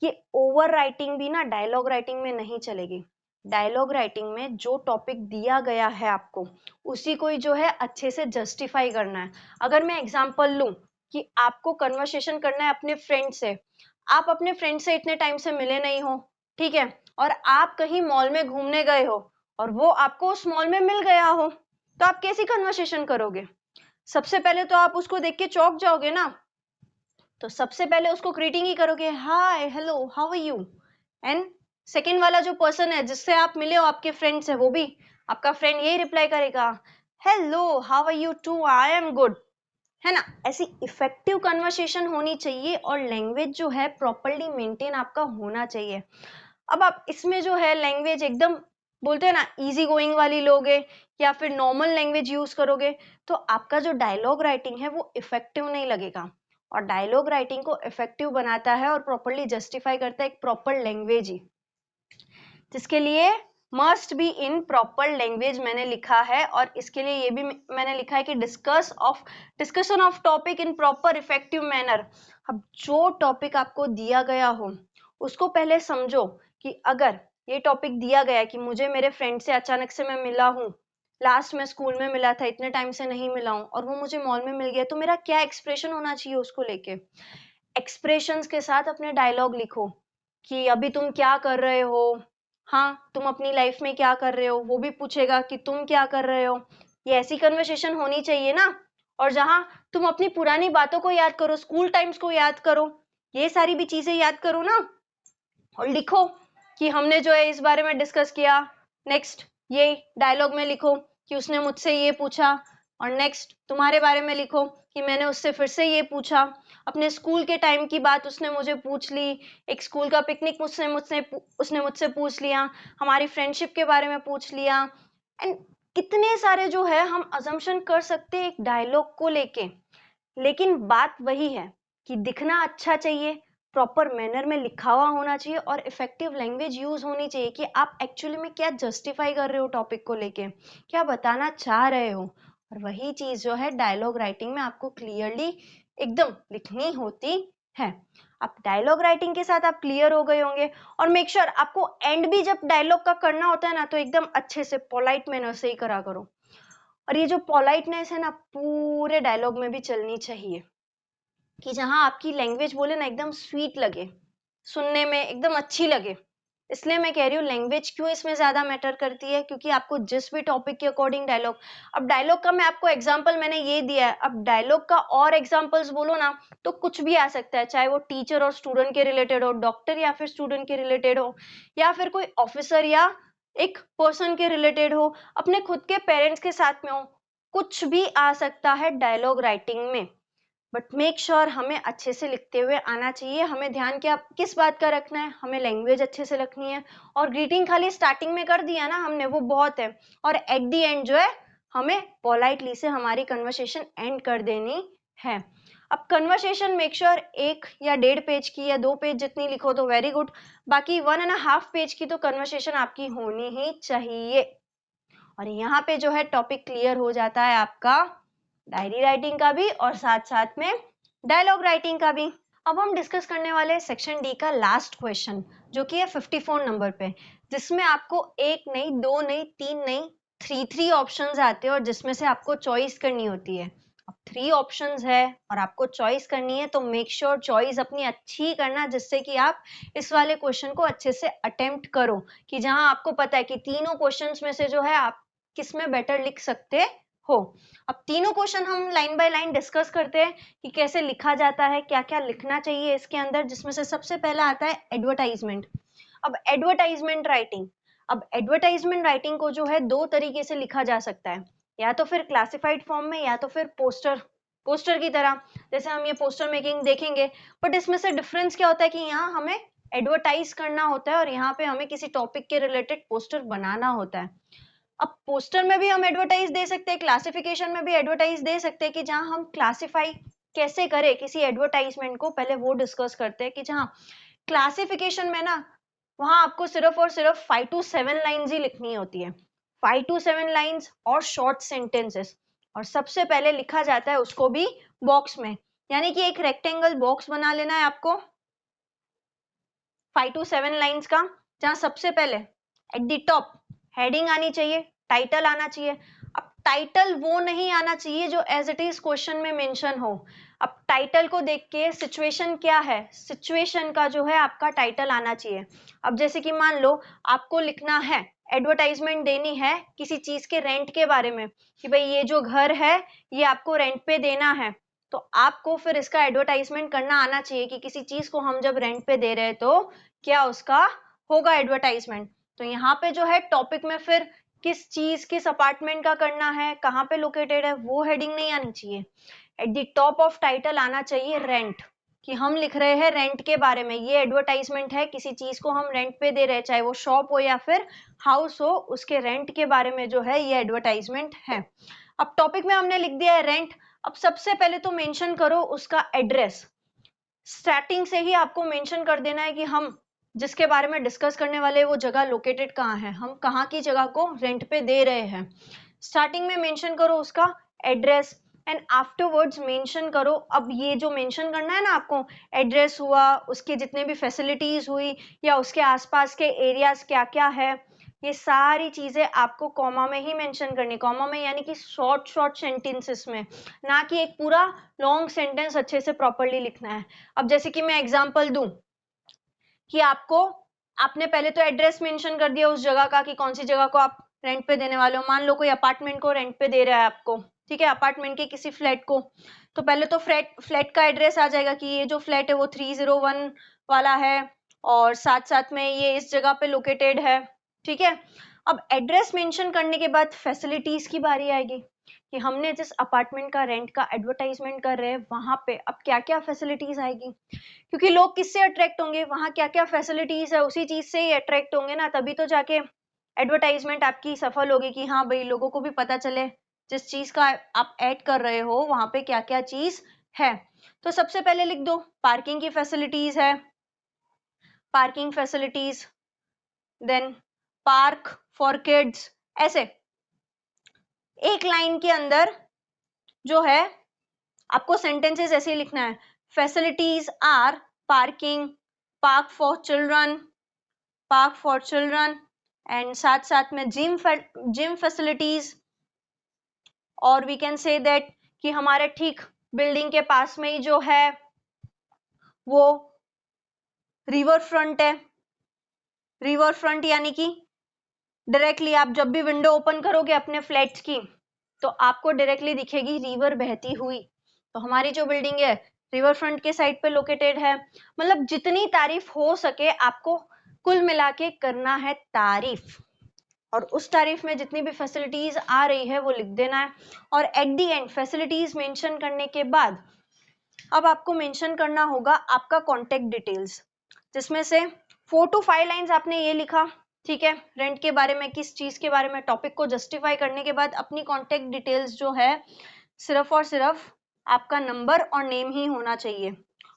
ये ओवर राइटिंग भी ना डायलॉग राइटिंग में नहीं चलेगी। डायलॉग राइटिंग में जो टॉपिक दिया गया है आपको उसी को ही जो है अच्छे से जस्टिफाई करना है। अगर मैं एग्जांपल लूं कि आपको कन्वर्सेशन करना है अपने फ्रेंड से, आप अपने फ्रेंड से इतने टाइम से मिले नहीं हो, ठीक है, और आप कहीं मॉल में घूमने गए हो और वो आपको उस मॉल में मिल गया हो, तो आप कैसी कन्वर्सेशन करोगे? सबसे पहले तो आप उसको देख के चौंक जाओगे ना, तो सबसे पहले उसको ग्रीटिंग ही करोगे, hi hello how are you. And second वाला जो पर्सन है जिससे आप मिले हो, आपके फ्रेंड्स है, वो भी आपका फ्रेंड यही रिप्लाई करेगा, hello how are you too, I am good, है ना। ऐसी इफेक्टिव कन्वर्सेशन होनी चाहिए और लैंग्वेज जो है प्रॉपरली मेंटेन आपका होना चाहिए। अब आप इसमें जो है लैंग्वेज एकदम बोलते हैं ना इजी गोइंग वाली लोगे या फिर नॉर्मल लैंग्वेज यूज करोगे, तो आपका जो डायलॉग राइटिंग है वो इफेक्टिव नहीं लगेगा। और डायलॉग राइटिंग को इफेक्टिव बनाता है और प्रॉपरली जस्टिफाई करता है एक प्रॉपर लैंग्वेज ही, जिसके लिए must be in proper language मैंने लिखा है। और इसके लिए ये भी मैंने लिखा है कि discussion of topic in proper effective manner. अब जो टॉपिक आपको दिया गया हो उसको पहले समझो कि अगर ये टॉपिक दिया गया कि मुझे मेरे फ्रेंड से अचानक से मैं मिला हूँ, लास्ट में स्कूल में मिला था, इतने टाइम से नहीं मिला हूँ और वो मुझे मॉल में मिल गया, तो मेरा क्या एक्सप्रेशन होना चाहिए उसको लेके। एक्सप्रेशंस के साथ अपने डायलॉग लिखो कि अभी तुम क्या कर रहे हो, हाँ तुम अपनी लाइफ में क्या कर रहे हो, वो भी पूछेगा कि तुम क्या कर रहे हो। ये ऐसी कन्वर्सेशन होनी चाहिए ना। और जहां तुम अपनी पुरानी बातों को याद करो, स्कूल टाइम्स को याद करो, ये सारी भी चीजें याद करो ना, और लिखो कि हमने जो है इस बारे में डिस्कस किया। नेक्स्ट ये डायलॉग में लिखो कि उसने मुझसे ये पूछा, और नेक्स्ट तुम्हारे बारे में लिखो कि मैंने उससे फिर से ये पूछा, अपने स्कूल के टाइम की बात उसने मुझे पूछ ली, एक स्कूल का पिकनिक उसने मुझसे पूछ लिया, हमारी फ्रेंडशिप के बारे में पूछ लिया। एंड कितने सारे जो है हम अजम्पशन कर सकते हैं एक डायलॉग को लेके। लेकिन बात वही है कि दिखना अच्छा चाहिए, प्रॉपर मैनर में लिखा हुआ होना चाहिए और इफेक्टिव लैंग्वेज यूज होनी चाहिए कि आप एक्चुअली में क्या जस्टिफाई कर रहे हो टॉपिक को लेके, क्या बताना चाह रहे हो। और वही चीज जो है डायलॉग राइटिंग में आपको क्लियरली एकदम लिखनी होती है। आप डायलॉग राइटिंग के साथ आप क्लियर हो गए होंगे। और मेक श्योर आपको एंड भी जब डायलॉग का करना होता है ना, तो एकदम अच्छे से पोलाइट मैनर से ही करा करो। और ये जो पोलाइटनेस है ना पूरे डायलॉग में भी चलनी चाहिए, कि जहां आपकी लैंग्वेज बोले ना एकदम स्वीट लगे, सुनने में एकदम अच्छी लगे। इसलिए मैं कह रही हूँ लैंग्वेज क्यों इसमें ज्यादा मैटर करती है, क्योंकि आपको जिस भी टॉपिक के अकॉर्डिंग डायलॉग, अब डायलॉग का मैं आपको एग्जांपल मैंने ये दिया है, अब डायलॉग का और एग्जांपल्स बोलो ना तो कुछ भी आ सकता है, चाहे वो टीचर और स्टूडेंट के रिलेटेड हो, डॉक्टर या फिर स्टूडेंट के रिलेटेड हो, या फिर कोई ऑफिसर या एक पर्सन के रिलेटेड हो, अपने खुद के पेरेंट्स के साथ में हो, कुछ भी आ सकता है डायलॉग राइटिंग में। बट मेक श्योर हमें अच्छे से लिखते हुए आना चाहिए। हमें ध्यान क्या किस बात का रखना है, हमें लैंग्वेज अच्छे से रखनी है। और ग्रीटिंग खाली स्टार्टिंग में कर दिया ना हमने, वो बहुत है। और एट दी एंड जो है हमें पोलाइटली से हमारी कन्वर्सेशन एंड कर देनी है। अब कन्वर्सेशन मेक श्योर 1 या 1.5 पेज की या 2 पेज जितनी लिखो तो वेरी गुड, बाकी 1.5 पेज की तो कन्वर्सेशन आपकी होनी ही चाहिए। और यहाँ पे जो है टॉपिक क्लियर हो जाता है आपका डायरी राइटिंग का भी और साथ साथ में डायलॉग राइटिंग का भी। अब हम डिस्कस करने वाले हैं सेक्शन डी का लास्ट क्वेश्चन, जो कि है 54 नंबर पे, जिसमें आपको 1 नहीं 2 नहीं 3 नहीं 3 ऑप्शंस आते हैं और जिसमें से आपको चॉइस करनी होती है। अब 3 ऑप्शंस है और आपको चॉइस करनी है, तो मेक श्योर चॉइस अपनी अच्छी करना, जिससे कि आप इस वाले क्वेश्चन को अच्छे से अटेम्प्ट करो, कि जहां आपको पता है कि तीनों क्वेश्चंस में से जो है आप किस में बेटर लिख सकते हो। अब तीनों क्वेश्चन हम लाइन बाय लाइन डिस्कस करते हैं कि कैसे लिखा जाता है, क्या क्या लिखना चाहिए इसके अंदर, जिसमें से सबसे पहला आता है एडवर्टाइजमेंट। अब एडवर्टाइजमेंट राइटिंग, अब एडवर्टाइजमेंट राइटिंग को जो है 2 तरीके से लिखा जा सकता है, या तो फिर क्लासिफाइड फॉर्म में या तो फिर पोस्टर की तरह, जैसे हम ये पोस्टर मेकिंग देखेंगे। बट इसमें से डिफरेंस क्या होता है कि यहाँ हमें एडवर्टाइज करना होता है और यहाँ पे हमें किसी टॉपिक के रिलेटेड पोस्टर बनाना होता है। अब पोस्टर में भी हम एडवर्टाइज दे सकते हैं, क्लासिफिकेशन में भी एडवर्टाइज दे सकते हैं, कि जहां हम क्लासिफाई कैसे करें किसी एडवर्टाइजमेंट को, पहले वो डिस्कस करते हैं। कि जहां क्लासिफिकेशन में ना, वहां आपको सिर्फ और सिर्फ 5 to 7 लाइंस ही लिखनी होती है, 5 to 7 लाइंस और शॉर्ट सेंटेंसेस। और सबसे पहले लिखा जाता है उसको भी बॉक्स में, यानी कि एक रेक्टेंगल बॉक्स बना लेना है आपको। 5 to 7 लाइंस का, जहां सबसे पहले एट द टॉप हेडिंग आनी चाहिए, टाइटल आना चाहिए। अब टाइटल वो नहीं आना चाहिए जो एज इट इज क्वेश्चन में मेंशन हो। अब टाइटल को देख के सिचुएशन क्या है, सिचुएशन का जो है आपका टाइटल आना चाहिए। अब जैसे कि मान लो आपको लिखना है, एडवर्टाइजमेंट देनी है किसी चीज के रेंट के बारे में, कि भाई ये जो घर है ये आपको रेंट पे देना है, तो आपको फिर इसका एडवर्टाइजमेंट करना आना चाहिए कि किसी चीज को हम जब रेंट पे दे रहे हैं तो क्या उसका होगा एडवर्टाइजमेंट। तो यहाँ पे जो है टॉपिक में फिर किस चीज, किस अपार्टमेंट का करना है, कहाँ पे लोकेटेड है, वो हेडिंग नहीं आनी चाहिए। At the top of title आना चाहिए रेंट, कि हम लिख रहे हैं रेंट के बारे में, ये एडवर्टाइजमेंट है, किसी चीज को हम रेंट पे दे रहे हैं, चाहे वो शॉप हो या फिर हाउस हो, उसके रेंट के बारे में जो है ये एडवर्टाइजमेंट है। अब टॉपिक में हमने लिख दिया है रेंट। अब सबसे पहले तो मेंशन करो उसका एड्रेस, स्टार्टिंग से ही आपको मेंशन कर देना है कि हम जिसके बारे में डिस्कस करने वाले वो जगह लोकेटेड कहाँ है, हम कहाँ की जगह को रेंट पे दे रहे हैं। स्टार्टिंग में मेंशन करो उसका एड्रेस एंड आफ्टरवर्ड्स मेंशन करो, अब ये जो मेंशन करना है ना आपको, एड्रेस हुआ, उसके जितने भी फैसिलिटीज हुई, या उसके आसपास के एरियाज क्या क्या है, ये सारी चीजें आपको कॉमा में ही मेंशन करनी। कॉमा में यानी कि शॉर्ट शॉर्ट सेंटेंसेस में, ना कि एक पूरा लॉन्ग सेंटेंस अच्छे से प्रॉपरली लिखना है। अब जैसे कि मैं एग्जांपल दूं कि आपने पहले तो एड्रेस मेंशन कर दिया उस जगह का कि कौन सी जगह को आप रेंट पे देने वाले हो। मान लो कोई अपार्टमेंट को रेंट पे दे रहा है आपको, ठीक है, अपार्टमेंट के किसी फ्लैट को, तो पहले तो फ्लैट का एड्रेस आ जाएगा कि ये जो फ्लैट है वो 301 वाला है और साथ साथ में ये इस जगह पे लोकेटेड है, ठीक है। अब एड्रेस मेंशन करने के बाद फैसिलिटीज की बारी आएगी कि हमने जिस अपार्टमेंट का रेंट का एडवर्टाइजमेंट कर रहे हैं वहां पे अब क्या क्या फैसिलिटीज आएगी, क्योंकि लोग किससे अट्रैक्ट होंगे, वहां क्या क्या फैसिलिटीज है उसी चीज से ही अट्रैक्ट होंगे ना, तभी तो जाके एडवर्टाइजमेंट आपकी सफल होगी कि हाँ भाई लोगों को भी पता चले जिस चीज का आप ऐड कर रहे हो वहां पे क्या क्या चीज है। तो सबसे पहले लिख दो पार्किंग की फैसिलिटीज है, parking facilities, then park for kids, ऐसे एक लाइन के अंदर जो है आपको सेंटेंसेस ऐसे ही लिखना है। Facilities are parking, park for children and साथ साथ में जिम फैसिलिटीज, और वी कैन से दैट कि हमारे ठीक बिल्डिंग के पास में ही जो है वो रिवर फ्रंट है। रिवर फ्रंट यानी कि डायरेक्टली आप जब भी विंडो ओपन करोगे अपने फ्लैट्स की तो आपको डायरेक्टली दिखेगी रिवर बहती हुई, तो हमारी जो बिल्डिंग है रिवर फ्रंट के साइड पे लोकेटेड है। मतलब जितनी तारीफ हो सके आपको कुल मिला के करना है तारीफ, और उस तारीफ में जितनी भी फैसिलिटीज आ रही है वो लिख देना है। और eight the and facilities mention करने के बाद अब आपको मेंशन करना होगा आपका कॉन्टेक्ट डिटेल्स, जिसमें से 4 to 5 लाइंस आपने ये लिखा, ठीक है, रेंट के बारे में, किस चीज के बारे में, टॉपिक को जस्टिफाई करने के बाद अपनी कॉन्टेक्ट डिटेल्स जो है सिर्फ और सिर्फ आपका नंबर और नेम ही होना चाहिए।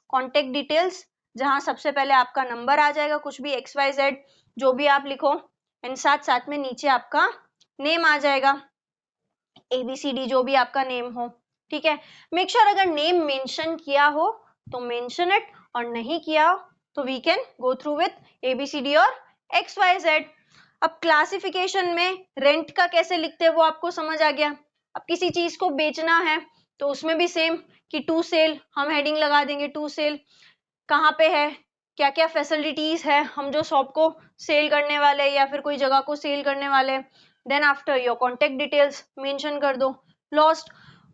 कॉन्टेक्ट डिटेल्स जहां सबसे पहले आपका नंबर आ जाएगा, कुछ भी XYZ जो भी आप लिखो, एंड साथ साथ में नीचे आपका नेम आ जाएगा, ABCD जो भी आपका नेम हो, ठीक है। मेक श्योर अगर नेम मेंशन किया हो तो मेंशन इट, और नहीं किया हो तो we can go through with ABCD और XYZ। अब क्लासिफिकेशन में रेंट का कैसे लिखते हैं वो आपको समझ आ गया। अब किसी चीज को बेचना है तो उसमें भी सेम कि टू सेल हम हेडिंग लगा देंगे, टू सेल कहाँ पे है, क्या क्या फैसिलिटीज है, हम जो शॉप को सेल करने वाले या फिर कोई जगह को सेल करने वाले। Then after your contact details mention कर दो। लॉस्ट,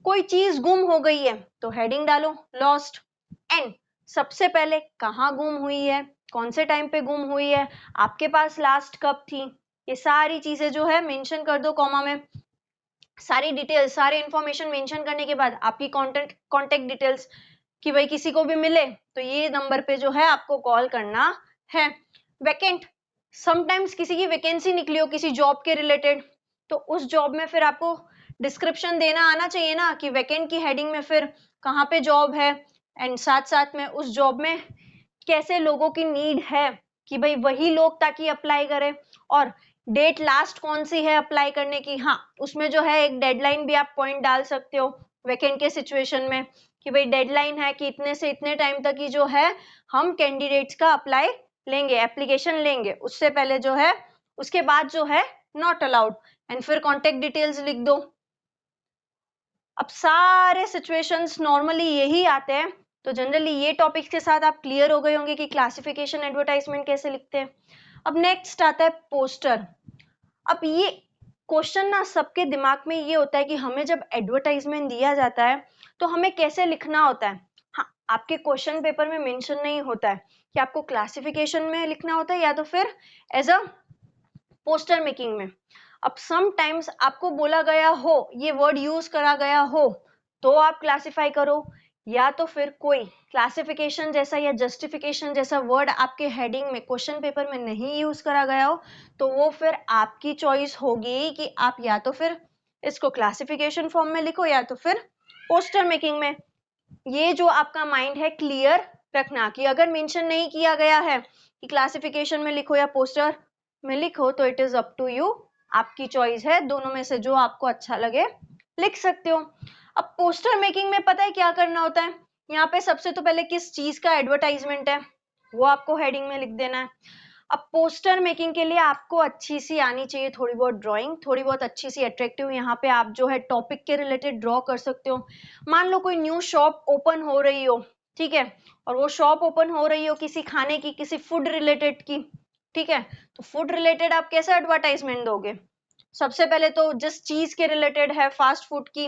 कोई चीज गुम हो गई है तो हेडिंग डालो लॉस्ट, एंड सबसे पहले कहाँ गुम हुई है, कौन से टाइम पे गुम हुई है, आपके पास लास्ट कब थी, ये सारी चीजें जो है मेंशन कर दो कॉमा में। सारी डिटेल्स, सारी इंफॉर्मेशन मेंशन करने के बाद आपकी कॉन्टेक्ट डिटेल्स कि भाई किसी को भी मिले तो ये नंबर पे जो है आपको कॉल करना है। वैकेंट, समटाइम्स किसी की वैकेंसी निकली हो किसी जॉब के रिलेटेड, तो उस जॉब में फिर आपको डिस्क्रिप्शन देना आना चाहिए ना कि वैकेंट की हेडिंग में फिर कहाँ पे जॉब है, एंड साथ साथ में उस जॉब में कैसे लोगों की नीड है कि भाई वही लोग ताकि अप्लाई करें, और डेट लास्ट कौन सी है अप्लाई करने की। हाँ, उसमें जो है एक डेडलाइन भी आप पॉइंट डाल सकते हो वैकेंट के सिचुएशन में कि भाई डेडलाइन है कि इतने से इतने टाइम तक ही जो है हम कैंडिडेट्स का अप्लाई लेंगे, एप्लीकेशन लेंगे, उससे पहले जो है, उसके बाद जो है नॉट अलाउड, एंड फिर कॉन्टेक्ट डिटेल्स लिख दो। अब सारे सिचुएशंस नॉर्मली यही आते हैं, तो जनरली ये टॉपिक्स के साथ आप क्लियर हो गए होंगे कि क्लासिफिकेशन एडवर्टाइजमेंट कैसे लिखते हैं। अब नेक्स्ट आता है पोस्टर। अब ये क्वेश्चन ना सबके दिमाग में ये होता है कि हमें जब एडवर्टाइजमेंट दिया जाता है तो हमें कैसे लिखना होता है। हाँ, आपके क्वेश्चन पेपर में मेंशन नहीं होता है कि आपको क्लासिफिकेशन में लिखना होता है या तो फिर एज अ पोस्टर मेकिंग में। अब समटाइम्स आपको बोला गया हो, ये वर्ड यूज करा गया हो, तो आप क्लासिफाई करो, या तो फिर कोई क्लासिफिकेशन जैसा या जस्टिफिकेशन जैसा वर्ड आपके हेडिंग में क्वेश्चन पेपर में नहीं यूज करा गया हो, तो वो फिर आपकी चॉइस होगी कि आप या तो फिर इसको क्लासिफिकेशन फॉर्म में लिखो या तो फिर पोस्टर मेकिंग में। ये जो आपका माइंड है क्लियर रखना कि अगर मेंशन नहीं किया गया है कि क्लासिफिकेशन में लिखो या पोस्टर में लिखो, तो it is up to you, आपकी चॉइस है, दोनों में से जो आपको अच्छा लगे लिख सकते हो। अब पोस्टर मेकिंग में पता है क्या करना होता है, यहाँ पे सबसे तो पहले किस चीज का एडवर्टाइजमेंट है वो आपको हेडिंग में लिख देना है। अब पोस्टर मेकिंग के लिए आपको अच्छी सी आनी चाहिए थोड़ी बहुत ड्राइंग, थोड़ी बहुत अच्छी सी अट्रैक्टिव, यहाँ पे आप जो है टॉपिक के रिलेटेड ड्रॉ कर सकते हो। मान लो कोई न्यू शॉप ओपन हो रही हो, ठीक है, और वो शॉप ओपन हो रही हो किसी खाने की, किसी फूड रिलेटेड की, ठीक है, तो फूड रिलेटेड आप कैसे एडवर्टाइजमेंट दोगे? सबसे पहले तो जिस चीज के रिलेटेड है, फास्ट फूड की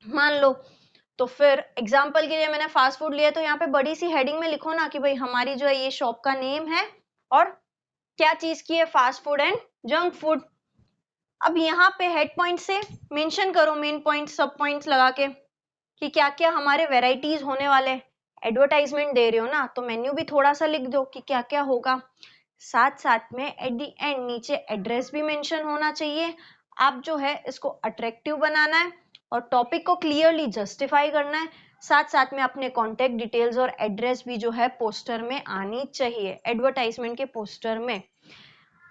मान लो, तो फिर एग्जाम्पल के लिए मैंने फास्ट फूड लिया, तो यहाँ पे बड़ी सी हेडिंग में लिखो ना कि भाई हमारी जो है ये शॉप का नेम है और क्या चीज की है, fast food and junk food. अब यहाँ पे हेड पॉइंट से मेंशन करो मेन पॉइंट, सब पॉइंट्स लगा के कि क्या क्या हमारे वेराइटीज होने वाले। एडवर्टाइजमेंट दे रहे हो ना, तो मेन्यू भी थोड़ा सा लिख दो कि क्या क्या होगा। साथ साथ में एट द एंड नीचे एड्रेस भी मेंशन होना चाहिए। आप जो है इसको अट्रैक्टिव बनाना है और टॉपिक को क्लियरली जस्टिफाई करना है। साथ साथ में अपने कॉन्टेक्ट डिटेल्स और एड्रेस भी जो है पोस्टर में आनी चाहिए। एडवर्टाइजमेंट के पोस्टर में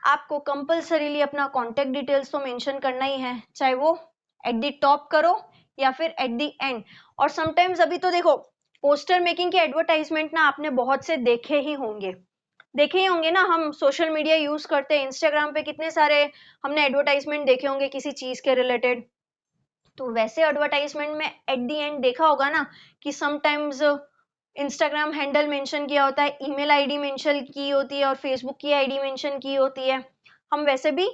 आपको कंपल्सरीली अपना कॉन्टेक्ट डिटेल्स तो मेंशन करना ही है, चाहे वो एट द टॉप करो या फिर एट द एंड। और समटाइम्स अभी तो देखो पोस्टर मेकिंग के एडवर्टाइजमेंट ना आपने बहुत से देखे ही होंगे ना, हम सोशल मीडिया यूज करते हैं, इंस्टाग्राम पे कितने सारे हमने एडवर्टाइजमेंट देखे होंगे किसी चीज के रिलेटेड। तो वैसे एडवर्टाइजमेंट में एट द एंड देखा होगा ना कि समटाइम्स इंस्टाग्राम हैंडल मेंशन किया होता है, ईमेल आईडी मेंशन की होती है और फेसबुक की आईडी मेंशन की होती है। हम वैसे भी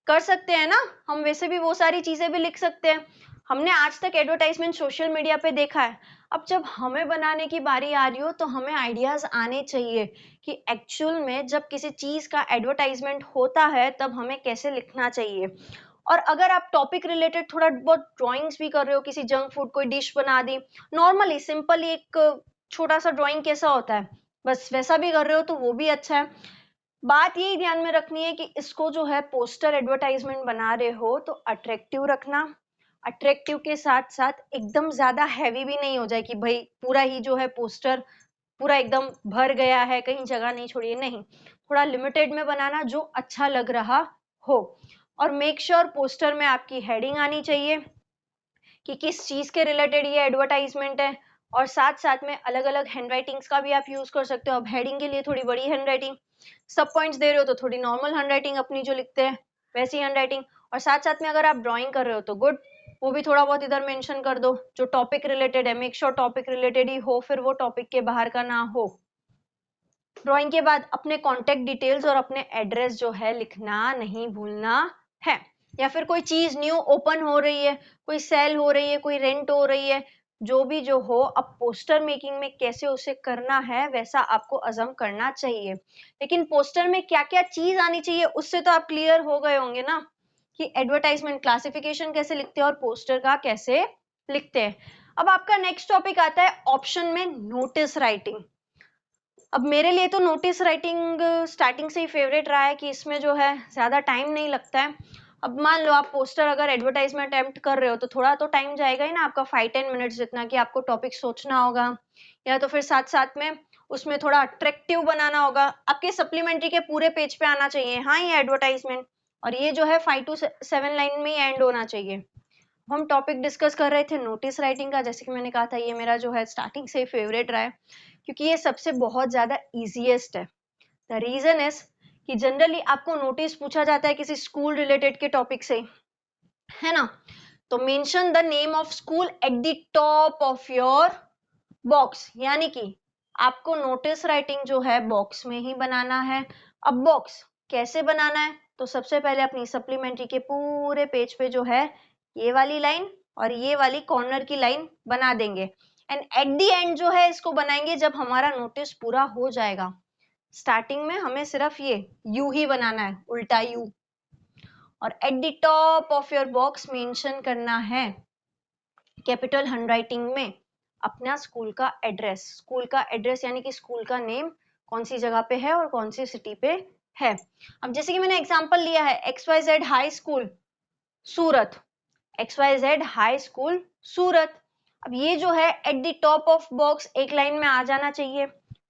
कर सकते हैं ना, हम वैसे भी वो सारी चीजें भी लिख सकते हैं। हमने आज तक एडवर्टाइजमेंट सोशल मीडिया पे देखा है। अब जब हमें बनाने की बारी आ रही हो तो हमें आइडियाज आने चाहिए कि एक्चुअल में जब किसी चीज का एडवर्टाइजमेंट होता है तब हमें कैसे लिखना चाहिए। और अगर आप टॉपिक रिलेटेड थोड़ा बहुत ड्राइंग्स भी कर रहे हो, किसी जंक फूड कोई डिश बना दी, नॉर्मली सिंपल एक छोटा सा ड्राइंग कैसा होता है बस वैसा भी कर रहे हो तो वो भी अच्छा है। बात यही ध्यान में रखनी है कि इसको जो है पोस्टर एडवर्टाइजमेंट बना रहे हो तो अट्रैक्टिव रखना। अट्रैक्टिव के साथ साथ एकदम ज्यादा हैवी भी नहीं हो जाए कि भाई पूरा ही जो है पोस्टर पूरा एकदम भर गया है, कहीं जगह नहीं छोड़िए, नहीं, थोड़ा लिमिटेड में बनाना जो अच्छा लग रहा हो। और मेक श्योर पोस्टर में आपकी हेडिंग आनी चाहिए कि किस चीज के रिलेटेड ये एडवर्टाइजमेंट है। और साथ साथ में अलग अलग हैंडराइटिंग्स का भी आप यूज कर सकते हो। अब हेडिंग के लिए थोड़ी बड़ी हैंडराइटिंग, सब पॉइंट्स दे रहे हो तो थोड़ी नॉर्मल हैंडराइटिंग अपनी जो लिखते हैं वैसी हैंडराइटिंग। और साथ साथ में अगर आप ड्राइंग कर रहे हो तो गुड, वो भी थोड़ा बहुत इधर मेंशन कर दो जो टॉपिक रिलेटेड है। मेक श्योर टॉपिक रिलेटेड ही हो, फिर वो टॉपिक के बाहर का ना हो। ड्राइंग के बाद अपने कॉन्टेक्ट डिटेल्स और अपने एड्रेस जो है लिखना नहीं भूलना है। या फिर कोई चीज न्यू ओपन हो रही है, कोई सेल हो रही है, कोई रेंट हो रही है, जो भी जो हो, अब पोस्टर मेकिंग में कैसे उसे करना है वैसा आपको अजम करना चाहिए। लेकिन पोस्टर में क्या क्या चीज आनी चाहिए उससे तो आप क्लियर हो गए होंगे ना कि एडवर्टाइजमेंट क्लासिफिकेशन कैसे लिखते हैं और पोस्टर का कैसे लिखते हैं। अब आपका नेक्स्ट टॉपिक आता है ऑप्शन में नोटिस राइटिंग। अब मेरे लिए तो नोटिस राइटिंग स्टार्टिंग से ही फेवरेट रहा है कि इसमें जो है ज्यादा टाइम नहीं लगता है। अब मान लो आप पोस्टर अगर एडवर्टाइजमेंट अटेम्प्ट कर रहे हो तो थोड़ा तो टाइम जाएगा ही ना आपका, 5-10 मिनट्स जितना, कि आपको टॉपिक सोचना होगा या तो फिर साथ साथ में उसमें थोड़ा अट्रैक्टिव बनाना होगा। आपके सप्लीमेंट्री के पूरे पेज पे आना चाहिए हाँ ये एडवर्टाइजमेंट, और ये जो है 5 to 7 लाइन में ही एंड होना चाहिए। हम टॉपिक डिस्कस कर रहे थे नोटिस राइटिंग का, जैसे कि मैंने कहा था ये मेरा जो है स्टार्टिंग से फेवरेट रहा है क्योंकि ये सबसे बहुत ज्यादा इजीएस्ट है। द रीजन इज कि जनरली आपको नोटिस पूछा जाता है किसी स्कूल रिलेटेड के टॉपिक से, है ना। तो mention the name of school at the top of your box, यानी कि आपको नोटिस राइटिंग जो है बॉक्स में ही बनाना है। अब बॉक्स कैसे बनाना है, तो सबसे पहले अपनी सप्लीमेंट्री के पूरे पेज पे जो है ये वाली लाइन और ये वाली कॉर्नर की लाइन बना देंगे, एंड एट द एंड जो है इसको बनाएंगे जब हमारा नोटिस पूरा हो जाएगा। स्टार्टिंग में हमें सिर्फ ये यू ही बनाना है, उल्टा यू, और at the top of your box mention करना है कैपिटल हैंडराइटिंग में अपना स्कूल का एड्रेस। स्कूल का एड्रेस यानी कि स्कूल का नेम कौन सी जगह पे है और कौन सी सिटी पे है। अब जैसे कि मैंने एग्जांपल लिया है XYZ हाई स्कूल सूरत, XYZ हाई स्कूल सूरत। अब ये जो है at the top of box एक लाइन में आ जाना चाहिए,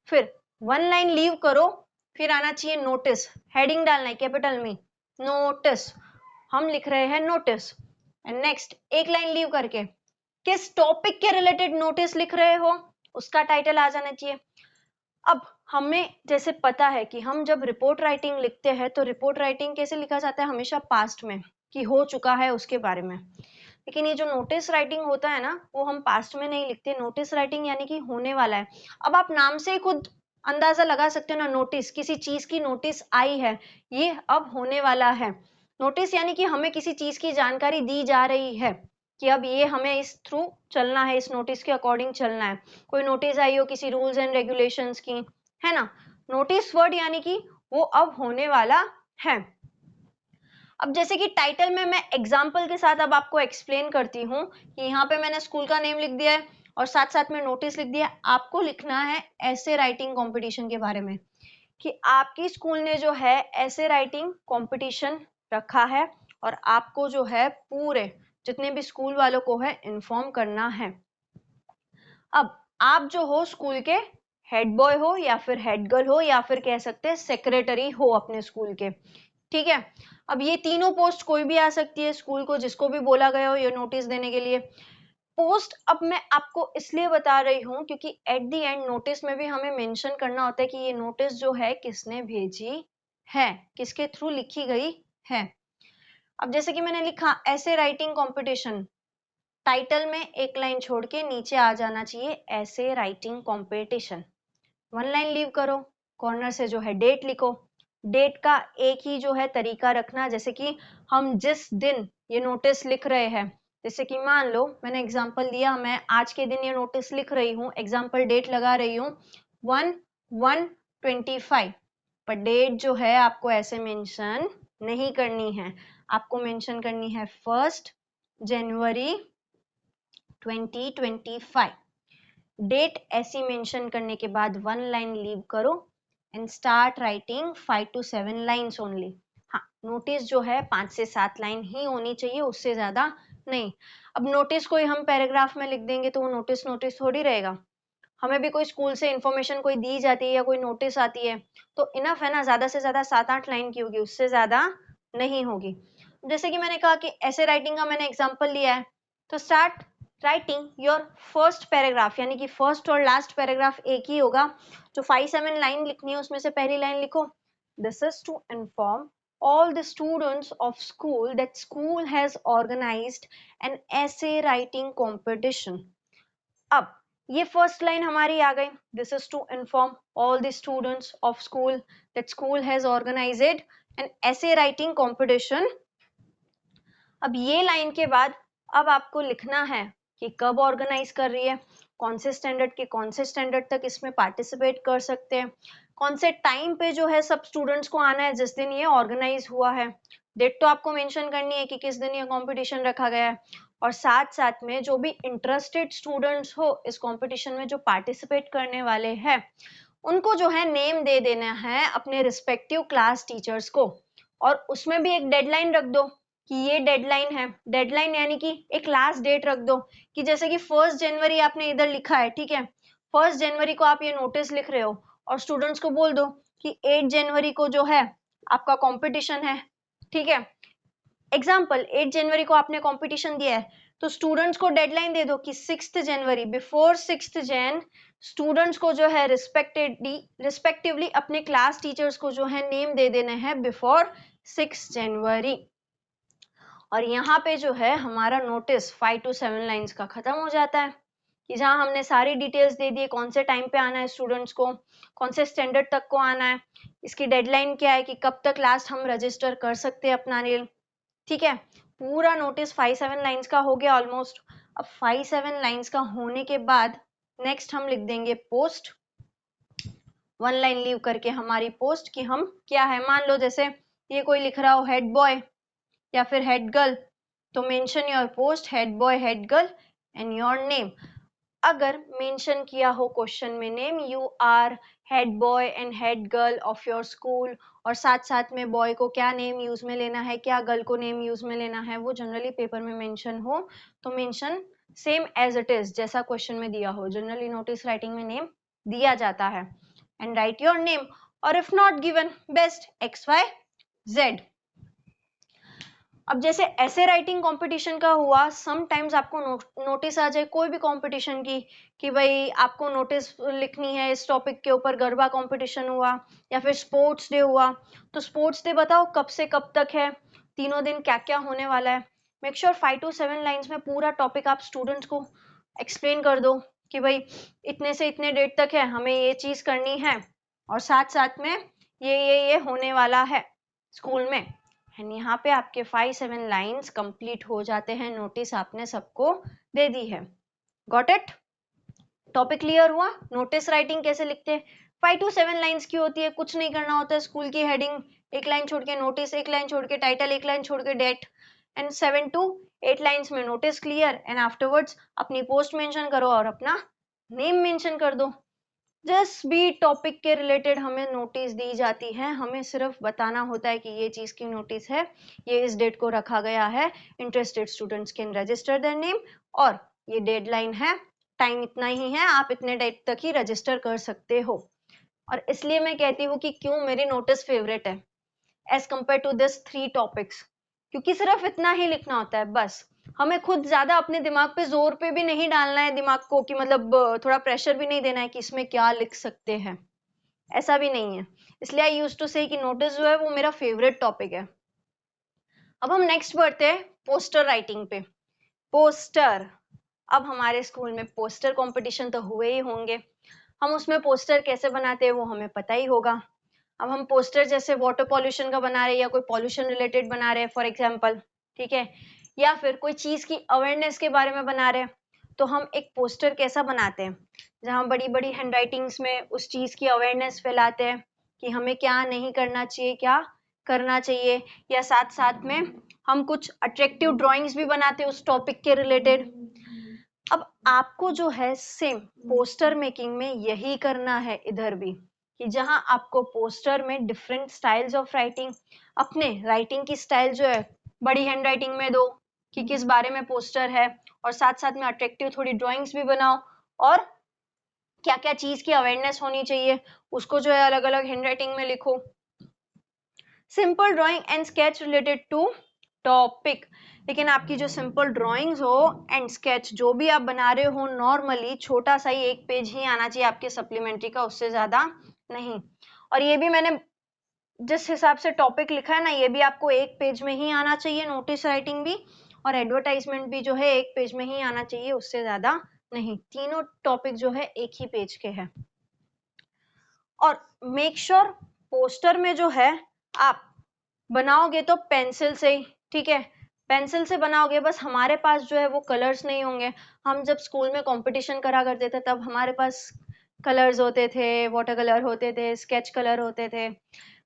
फिर वन लाइन लीव करो, फिर आना चाहिए नोटिस, हेडिंग डालना है कैपिटल में नोटिस, हम लिख रहे हैं नोटिस, एंड नेक्स्ट एक लाइन लीव करके किस टॉपिक के रिलेटेड नोटिस लिख रहे हो उसका टाइटल आ जाना चाहिए। अब हमें जैसे पता है कि हम जब रिपोर्ट राइटिंग लिखते हैं तो रिपोर्ट राइटिंग कैसे लिखा जाता है, हमेशा पास्ट में कि हो चुका है उसके बारे में, लेकिन ये जो नोटिस राइटिंग होता है ना वो हम पास्ट में नहीं लिखते, नोटिस राइटिंग यानी कि होने वाला है। अब आप नाम से खुद अंदाजा लगा सकते हो ना, नोटिस किसी चीज की नोटिस आई है, ये अब होने वाला है। नोटिस यानी कि हमें किसी चीज की जानकारी दी जा रही है कि अब ये हमें इस थ्रू चलना है, इस नोटिस के अकॉर्डिंग चलना है। कोई नोटिस आई हो किसी रूल्स एंड रेगुलेशंस की, है ना। नोटिस वर्ड यानी कि वो अब होने वाला है। अब जैसे कि टाइटल में मैं एग्जाम्पल के साथ अब आपको एक्सप्लेन करती हूँ कि यहाँ पे मैंने स्कूल का नेम लिख दिया है और साथ साथ में नोटिस लिख दिया है। आपको लिखना है ऐसे राइटिंग कंपटीशन के बारे में कि आपकी स्कूल ने जो है ऐसे राइटिंग कंपटीशन रखा है और आपको जो है पूरे जितने भी स्कूल वालों को है इन्फॉर्म करना है। अब आप जो हो स्कूल के हेड बॉय हो या फिर हेड गर्ल हो या फिर कह सकते हैं सेक्रेटरी हो अपने स्कूल के, ठीक है। अब ये तीनों पोस्ट कोई भी आ सकती है स्कूल को, जिसको भी बोला गया हो ये नोटिस देने के लिए पोस्ट। अब मैं आपको इसलिए बता रही हूँ क्योंकि एट द एंड नोटिस में भी हमें मेंशन करना होता है कि ये नोटिस जो है किसने भेजी है, किसके थ्रू लिखी गई है। अब जैसे कि मैंने लिखा ऐसे राइटिंग कंपटीशन, टाइटल में एक लाइन छोड़ के नीचे आ जाना चाहिए ऐसे writing competition, one line leave करो, कॉर्नर से जो है डेट लिखो। डेट का एक ही जो है तरीका रखना, जैसे कि हम जिस दिन ये नोटिस लिख रहे हैं, जैसे कि मान लो मैंने एग्जांपल दिया, मैं आज के दिन ये नोटिस लिख रही हूँ, एग्जांपल डेट लगा रही हूँ 1/1/25, पर डेट जो है आपको ऐसे मेंशन नहीं करनी है, आपको मेंशन करनी है 1 जनवरी 2025। डेट ऐसी मेंशन करने के बाद वन लाइन लीव करो and start writing 5 to 7 lines only. हाँ, नोटिस जो है 5 से 7 लाइन ही होनी चाहिए, उससे ज्यादा नहीं। अब नोटिस कोई हम पैराग्राफ में लिख देंगे तो वो नोटिस नोटिस थोड़ी रहेगा। हमें भी कोई स्कूल से इंफॉर्मेशन कोई दी जाती है या कोई नोटिस आती है तो इनफ है ना, ज्यादा से ज्यादा 7-8 लाइन की होगी, उससे ज्यादा नहीं होगी। जैसे कि मैंने कहा कि ऐसे राइटिंग का मैंने एग्जाम्पल लिया है, तो start writing your first paragraph, यानी कि फर्स्ट और लास्ट पैराग्राफ एक ही होगा। जो 5-7 लाइन लिखनी है उसमें से पहली लाइन लिखो, this is to inform all the students of school that school has organized an essay writing competition। अब ये फर्स्ट लाइन हमारी आ गई, this is to inform all the students of school that school has organised an essay writing competition. अब ये line के बाद अब आपको लिखना है कि कब ऑर्गेनाइज कर रही है, कौन से स्टैंडर्ड के कौन से स्टैंडर्ड तक इसमें पार्टिसिपेट कर सकते हैं, कौन से टाइम पे जो है सब स्टूडेंट्स को आना है जिस दिन ये ऑर्गेनाइज हुआ है। डेट तो आपको मेंशन करनी है कि किस दिन ये कंपटीशन रखा गया है, और साथ साथ में जो भी इंटरेस्टेड स्टूडेंट्स हो इस कंपटीशन में जो पार्टिसिपेट करने वाले हैं उनको जो है नेम दे देना है अपने रिस्पेक्टिव क्लास टीचर्स को, और उसमें भी एक डेडलाइन रख दो कि ये डेडलाइन है। डेडलाइन यानी कि एक लास्ट डेट रख दो कि जैसे कि 1 जनवरी आपने इधर लिखा है, ठीक है, 1 जनवरी को आप ये नोटिस लिख रहे हो और स्टूडेंट्स को बोल दो कि 8 जनवरी को जो है आपका कंपटीशन है, ठीक है। एग्जाम्पल 8 जनवरी को आपने कंपटीशन दिया है, तो स्टूडेंट्स को डेडलाइन दे दो कि 6 जनवरी, बिफोर 6 जन स्टूडेंट्स को जो है रिस्पेक्टिवली अपने क्लास टीचर्स को जो है नेम दे देने हैं बिफोर 6 जनवरी। और यहाँ पे जो है हमारा नोटिस 5 to 7 लाइंस का खत्म हो जाता है, कि जहाँ हमने सारी डिटेल्स दे दी, कौन से टाइम पे आना है स्टूडेंट्स को, कौन से स्टैंडर्ड तक को आना है, इसकी डेडलाइन क्या है कि कब तक लास्ट हम रजिस्टर कर सकते हैं अपना नील। ठीक है, पूरा नोटिस 5-7 लाइंस का हो गया ऑलमोस्ट। अब 5-7 लाइंस का होने के बाद नेक्स्ट हम लिख देंगे पोस्ट, 1 लाइन लीव करके हमारी पोस्ट, कि हम क्या है, मान लो जैसे ये कोई लिख रहा हो हेड बॉय या फिर हेड गर्ल, तो mention your post head boy head girl and your name. अगर मेंशन किया हो क्वेश्चन में name, you are head boy and head girl of your school, और साथ साथ में बॉय को क्या नेम यूज में लेना है, क्या गर्ल को नेम यूज में लेना है, वो जनरली पेपर में मेंशन हो तो mention same as it is, जैसा क्वेश्चन में दिया हो। जनरली नोटिस राइटिंग में नेम दिया जाता है, एंड राइट योर नेम, और if not given best XYZ। अब जैसे ऐसे राइटिंग कंपटीशन का हुआ, समटाइम्स आपको नोटिस आ जाए कोई भी कंपटीशन की, कि भाई आपको नोटिस लिखनी है इस टॉपिक के ऊपर, गरबा कंपटीशन हुआ या फिर स्पोर्ट्स डे हुआ, तो स्पोर्ट्स डे बताओ कब से कब तक है, तीनों दिन क्या क्या होने वाला है। मेक श्योर 5 to 7 लाइंस में पूरा टॉपिक आप स्टूडेंट्स को एक्सप्लेन कर दो कि भाई इतने से इतने डेट तक है, हमें ये चीज करनी है, और साथ साथ में ये होने वाला है स्कूल में। एंड यहाँ पे आपके 5-7 लाइंस कंप्लीट हो जाते हैं, नोटिस आपने सबको दे दी है। Got it? टॉपिक क्लियर हुआ? नोटिस राइटिंग कैसे लिखते हैं? 5 to 7 लाइंस की होती है, कुछ नहीं करना होता है, स्कूल की हेडिंग एक लाइन छोड़ के नोटिस, एक लाइन छोड़ के टाइटल, एक लाइन छोड़ के डेट, एंड 7 to 8 लाइंस में नोटिस क्लियर, एंड आफ्टरवर्ड्स अपनी पोस्ट मेंशन करो और अपना नेम मेंशन कर दो। जिस भी टॉपिक के रिलेटेड हमें नोटिस दी जाती है, हमें सिर्फ बताना होता है कि ये चीज की नोटिस है, ये इस डेट को रखा गया है, interested students can register their name, और ये डेडलाइन है, टाइम इतना ही है, आप इतने डेट तक ही रजिस्टर कर सकते हो। और इसलिए मैं कहती हूँ कि क्यों मेरी नोटिस फेवरेट है as compare to this 3 topics, क्योंकि सिर्फ इतना ही लिखना होता है बस। हमें खुद ज्यादा अपने दिमाग पे जोर पे भी नहीं डालना है दिमाग को, कि मतलब थोड़ा प्रेशर भी नहीं देना है कि इसमें क्या लिख सकते हैं, ऐसा भी नहीं है। इसलिए आई यूज्ड टू से कि नोटिस जो है वो मेरा फेवरेट टॉपिक है। अब हम नेक्स्ट बढ़ते हैं पोस्टर राइटिंग पे। पोस्टर, अब हमारे स्कूल में पोस्टर कंपटीशन तो हुए ही होंगे, हम उसमें पोस्टर कैसे बनाते हैं वो हमें पता ही होगा। अब हम पोस्टर जैसे वाटर पॉल्यूशन का बना रहे हैं या कोई पॉल्यूशन रिलेटेड बना रहे हैं फॉर एग्जांपल, ठीक है, या फिर कोई चीज की अवेयरनेस के बारे में बना रहे हैं, तो हम एक पोस्टर कैसा बनाते हैं, जहाँ बड़ी बड़ी हैंडराइटिंग्स में उस चीज की अवेयरनेस फैलाते हैं कि हमें क्या नहीं करना चाहिए, क्या करना चाहिए, या साथ साथ में हम कुछ अट्रैक्टिव ड्राइंग्स भी बनाते हैं उस टॉपिक के रिलेटेड। अब आपको जो है सेम पोस्टर मेकिंग में यही करना है इधर भी, कि जहां आपको पोस्टर में डिफरेंट स्टाइल्स ऑफ राइटिंग, अपने राइटिंग की स्टाइल जो है बड़ी हैंड राइटिंग में दो कि किस बारे में पोस्टर है, और साथ साथ में अट्रैक्टिव थोड़ी ड्राइंग्स भी बनाओ, और क्या क्या चीज की अवेयरनेस होनी चाहिए उसको जो है अलग अलग हैंड राइटिंग में लिखो। Simple drawing and sketch related to topic, लेकिन आपकी जो सिंपल ड्राइंग्स हो एंड स्केच जो भी आप बना रहे हो, नॉर्मली छोटा सा ही 1 पेज ही आना चाहिए आपके सप्लीमेंट्री का, उससे ज्यादा नहीं। और ये भी मैंने जिस हिसाब से टॉपिक लिखा है ना, ये भी आपको 1 पेज में ही आना चाहिए, नोटिस राइटिंग भी और एडवर्टाइजमेंट भी जो है 1 पेज में ही आना चाहिए, उससे ज्यादा नहीं। तीनों टॉपिक जो है 1 ही पेज के हैं। और मेक श्योर पोस्टर में जो है आप बनाओगे तो पेंसिल से ही, ठीक है, पेंसिल से बनाओगे। बस हमारे पास जो है वो कलर्स नहीं होंगे। हम जब स्कूल में कंपटीशन करा करते थे तब हमारे पास कलर्स होते थे, वाटर कलर होते थे, स्केच कलर होते थे।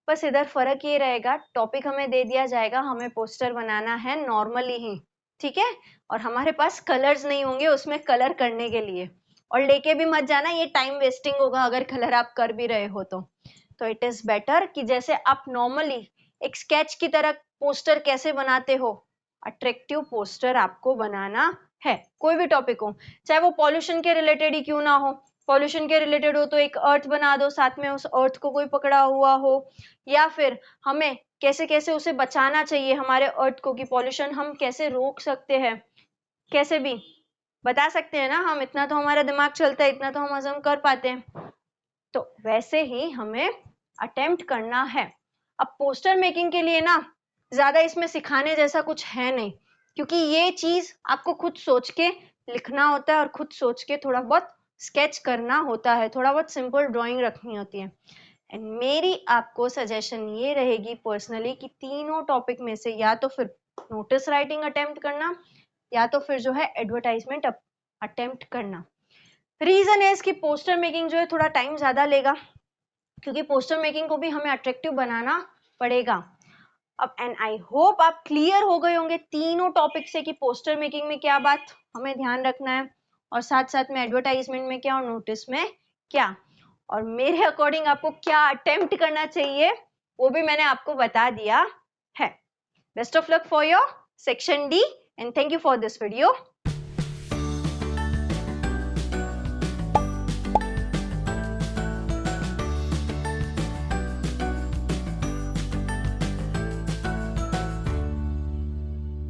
बस इधर फर्क ये रहेगा, टॉपिक हमें दे दिया जाएगा, हमें पोस्टर बनाना है नॉर्मली ही, ठीक है, और हमारे पास कलर्स नहीं होंगे उसमें कलर करने के लिए। और लेके भी मत जाना, ये टाइम वेस्टिंग होगा अगर कलर आप कर भी रहे हो तो इट इज बेटर कि जैसे आप नॉर्मली एक स्केच की तरह पोस्टर कैसे बनाते हो, अट्रैक्टिव पोस्टर आपको बनाना है। कोई भी टॉपिक हो, चाहे वो पॉल्यूशन के रिलेटेड ही क्यों ना हो, पॉल्यूशन के रिलेटेड हो तो एक अर्थ बना दो, साथ में उस अर्थ को कोई पकड़ा हुआ हो, या फिर हमें कैसे कैसे उसे बचाना चाहिए हमारे अर्थ को, कि पॉल्यूशन हम कैसे रोक सकते हैं, कैसे भी बता सकते हैं ना हम, इतना तो हमारा दिमाग चलता है, इतना तो हम हजम कर पाते हैं। तो वैसे ही हमें अटेम्प्ट करना है। अब पोस्टर मेकिंग के लिए ना ज्यादा इसमें सिखाने जैसा कुछ है नहीं, क्योंकि ये चीज आपको खुद सोच के लिखना होता है और खुद सोच के थोड़ा बहुत स्केच करना होता है, थोड़ा बहुत सिंपल ड्राइंग रखनी होती है। एंड मेरी आपको सजेशन ये रहेगी पर्सनली कि तीनों टॉपिक में से या तो फिर नोटिस राइटिंग अटेम्प्ट करना, या तो फिर जो है एडवर्टाइजमेंट अटेम्प्ट करना। रीजन है इसकी पोस्टर मेकिंग जो है थोड़ा टाइम ज्यादा लेगा, क्योंकि पोस्टर मेकिंग को भी हमें अट्रैक्टिव बनाना पड़ेगा। अब एंड आई होप आप क्लियर हो गए होंगे तीनों टॉपिक से कि पोस्टर मेकिंग में क्या बात हमें ध्यान रखना है, और साथ साथ में एडवर्टाइजमेंट में क्या और नोटिस में क्या, और मेरे अकॉर्डिंग आपको क्या अटेम्प्ट करना चाहिए वो भी मैंने आपको बता दिया है। Best of luck for your section D and thank you for this video.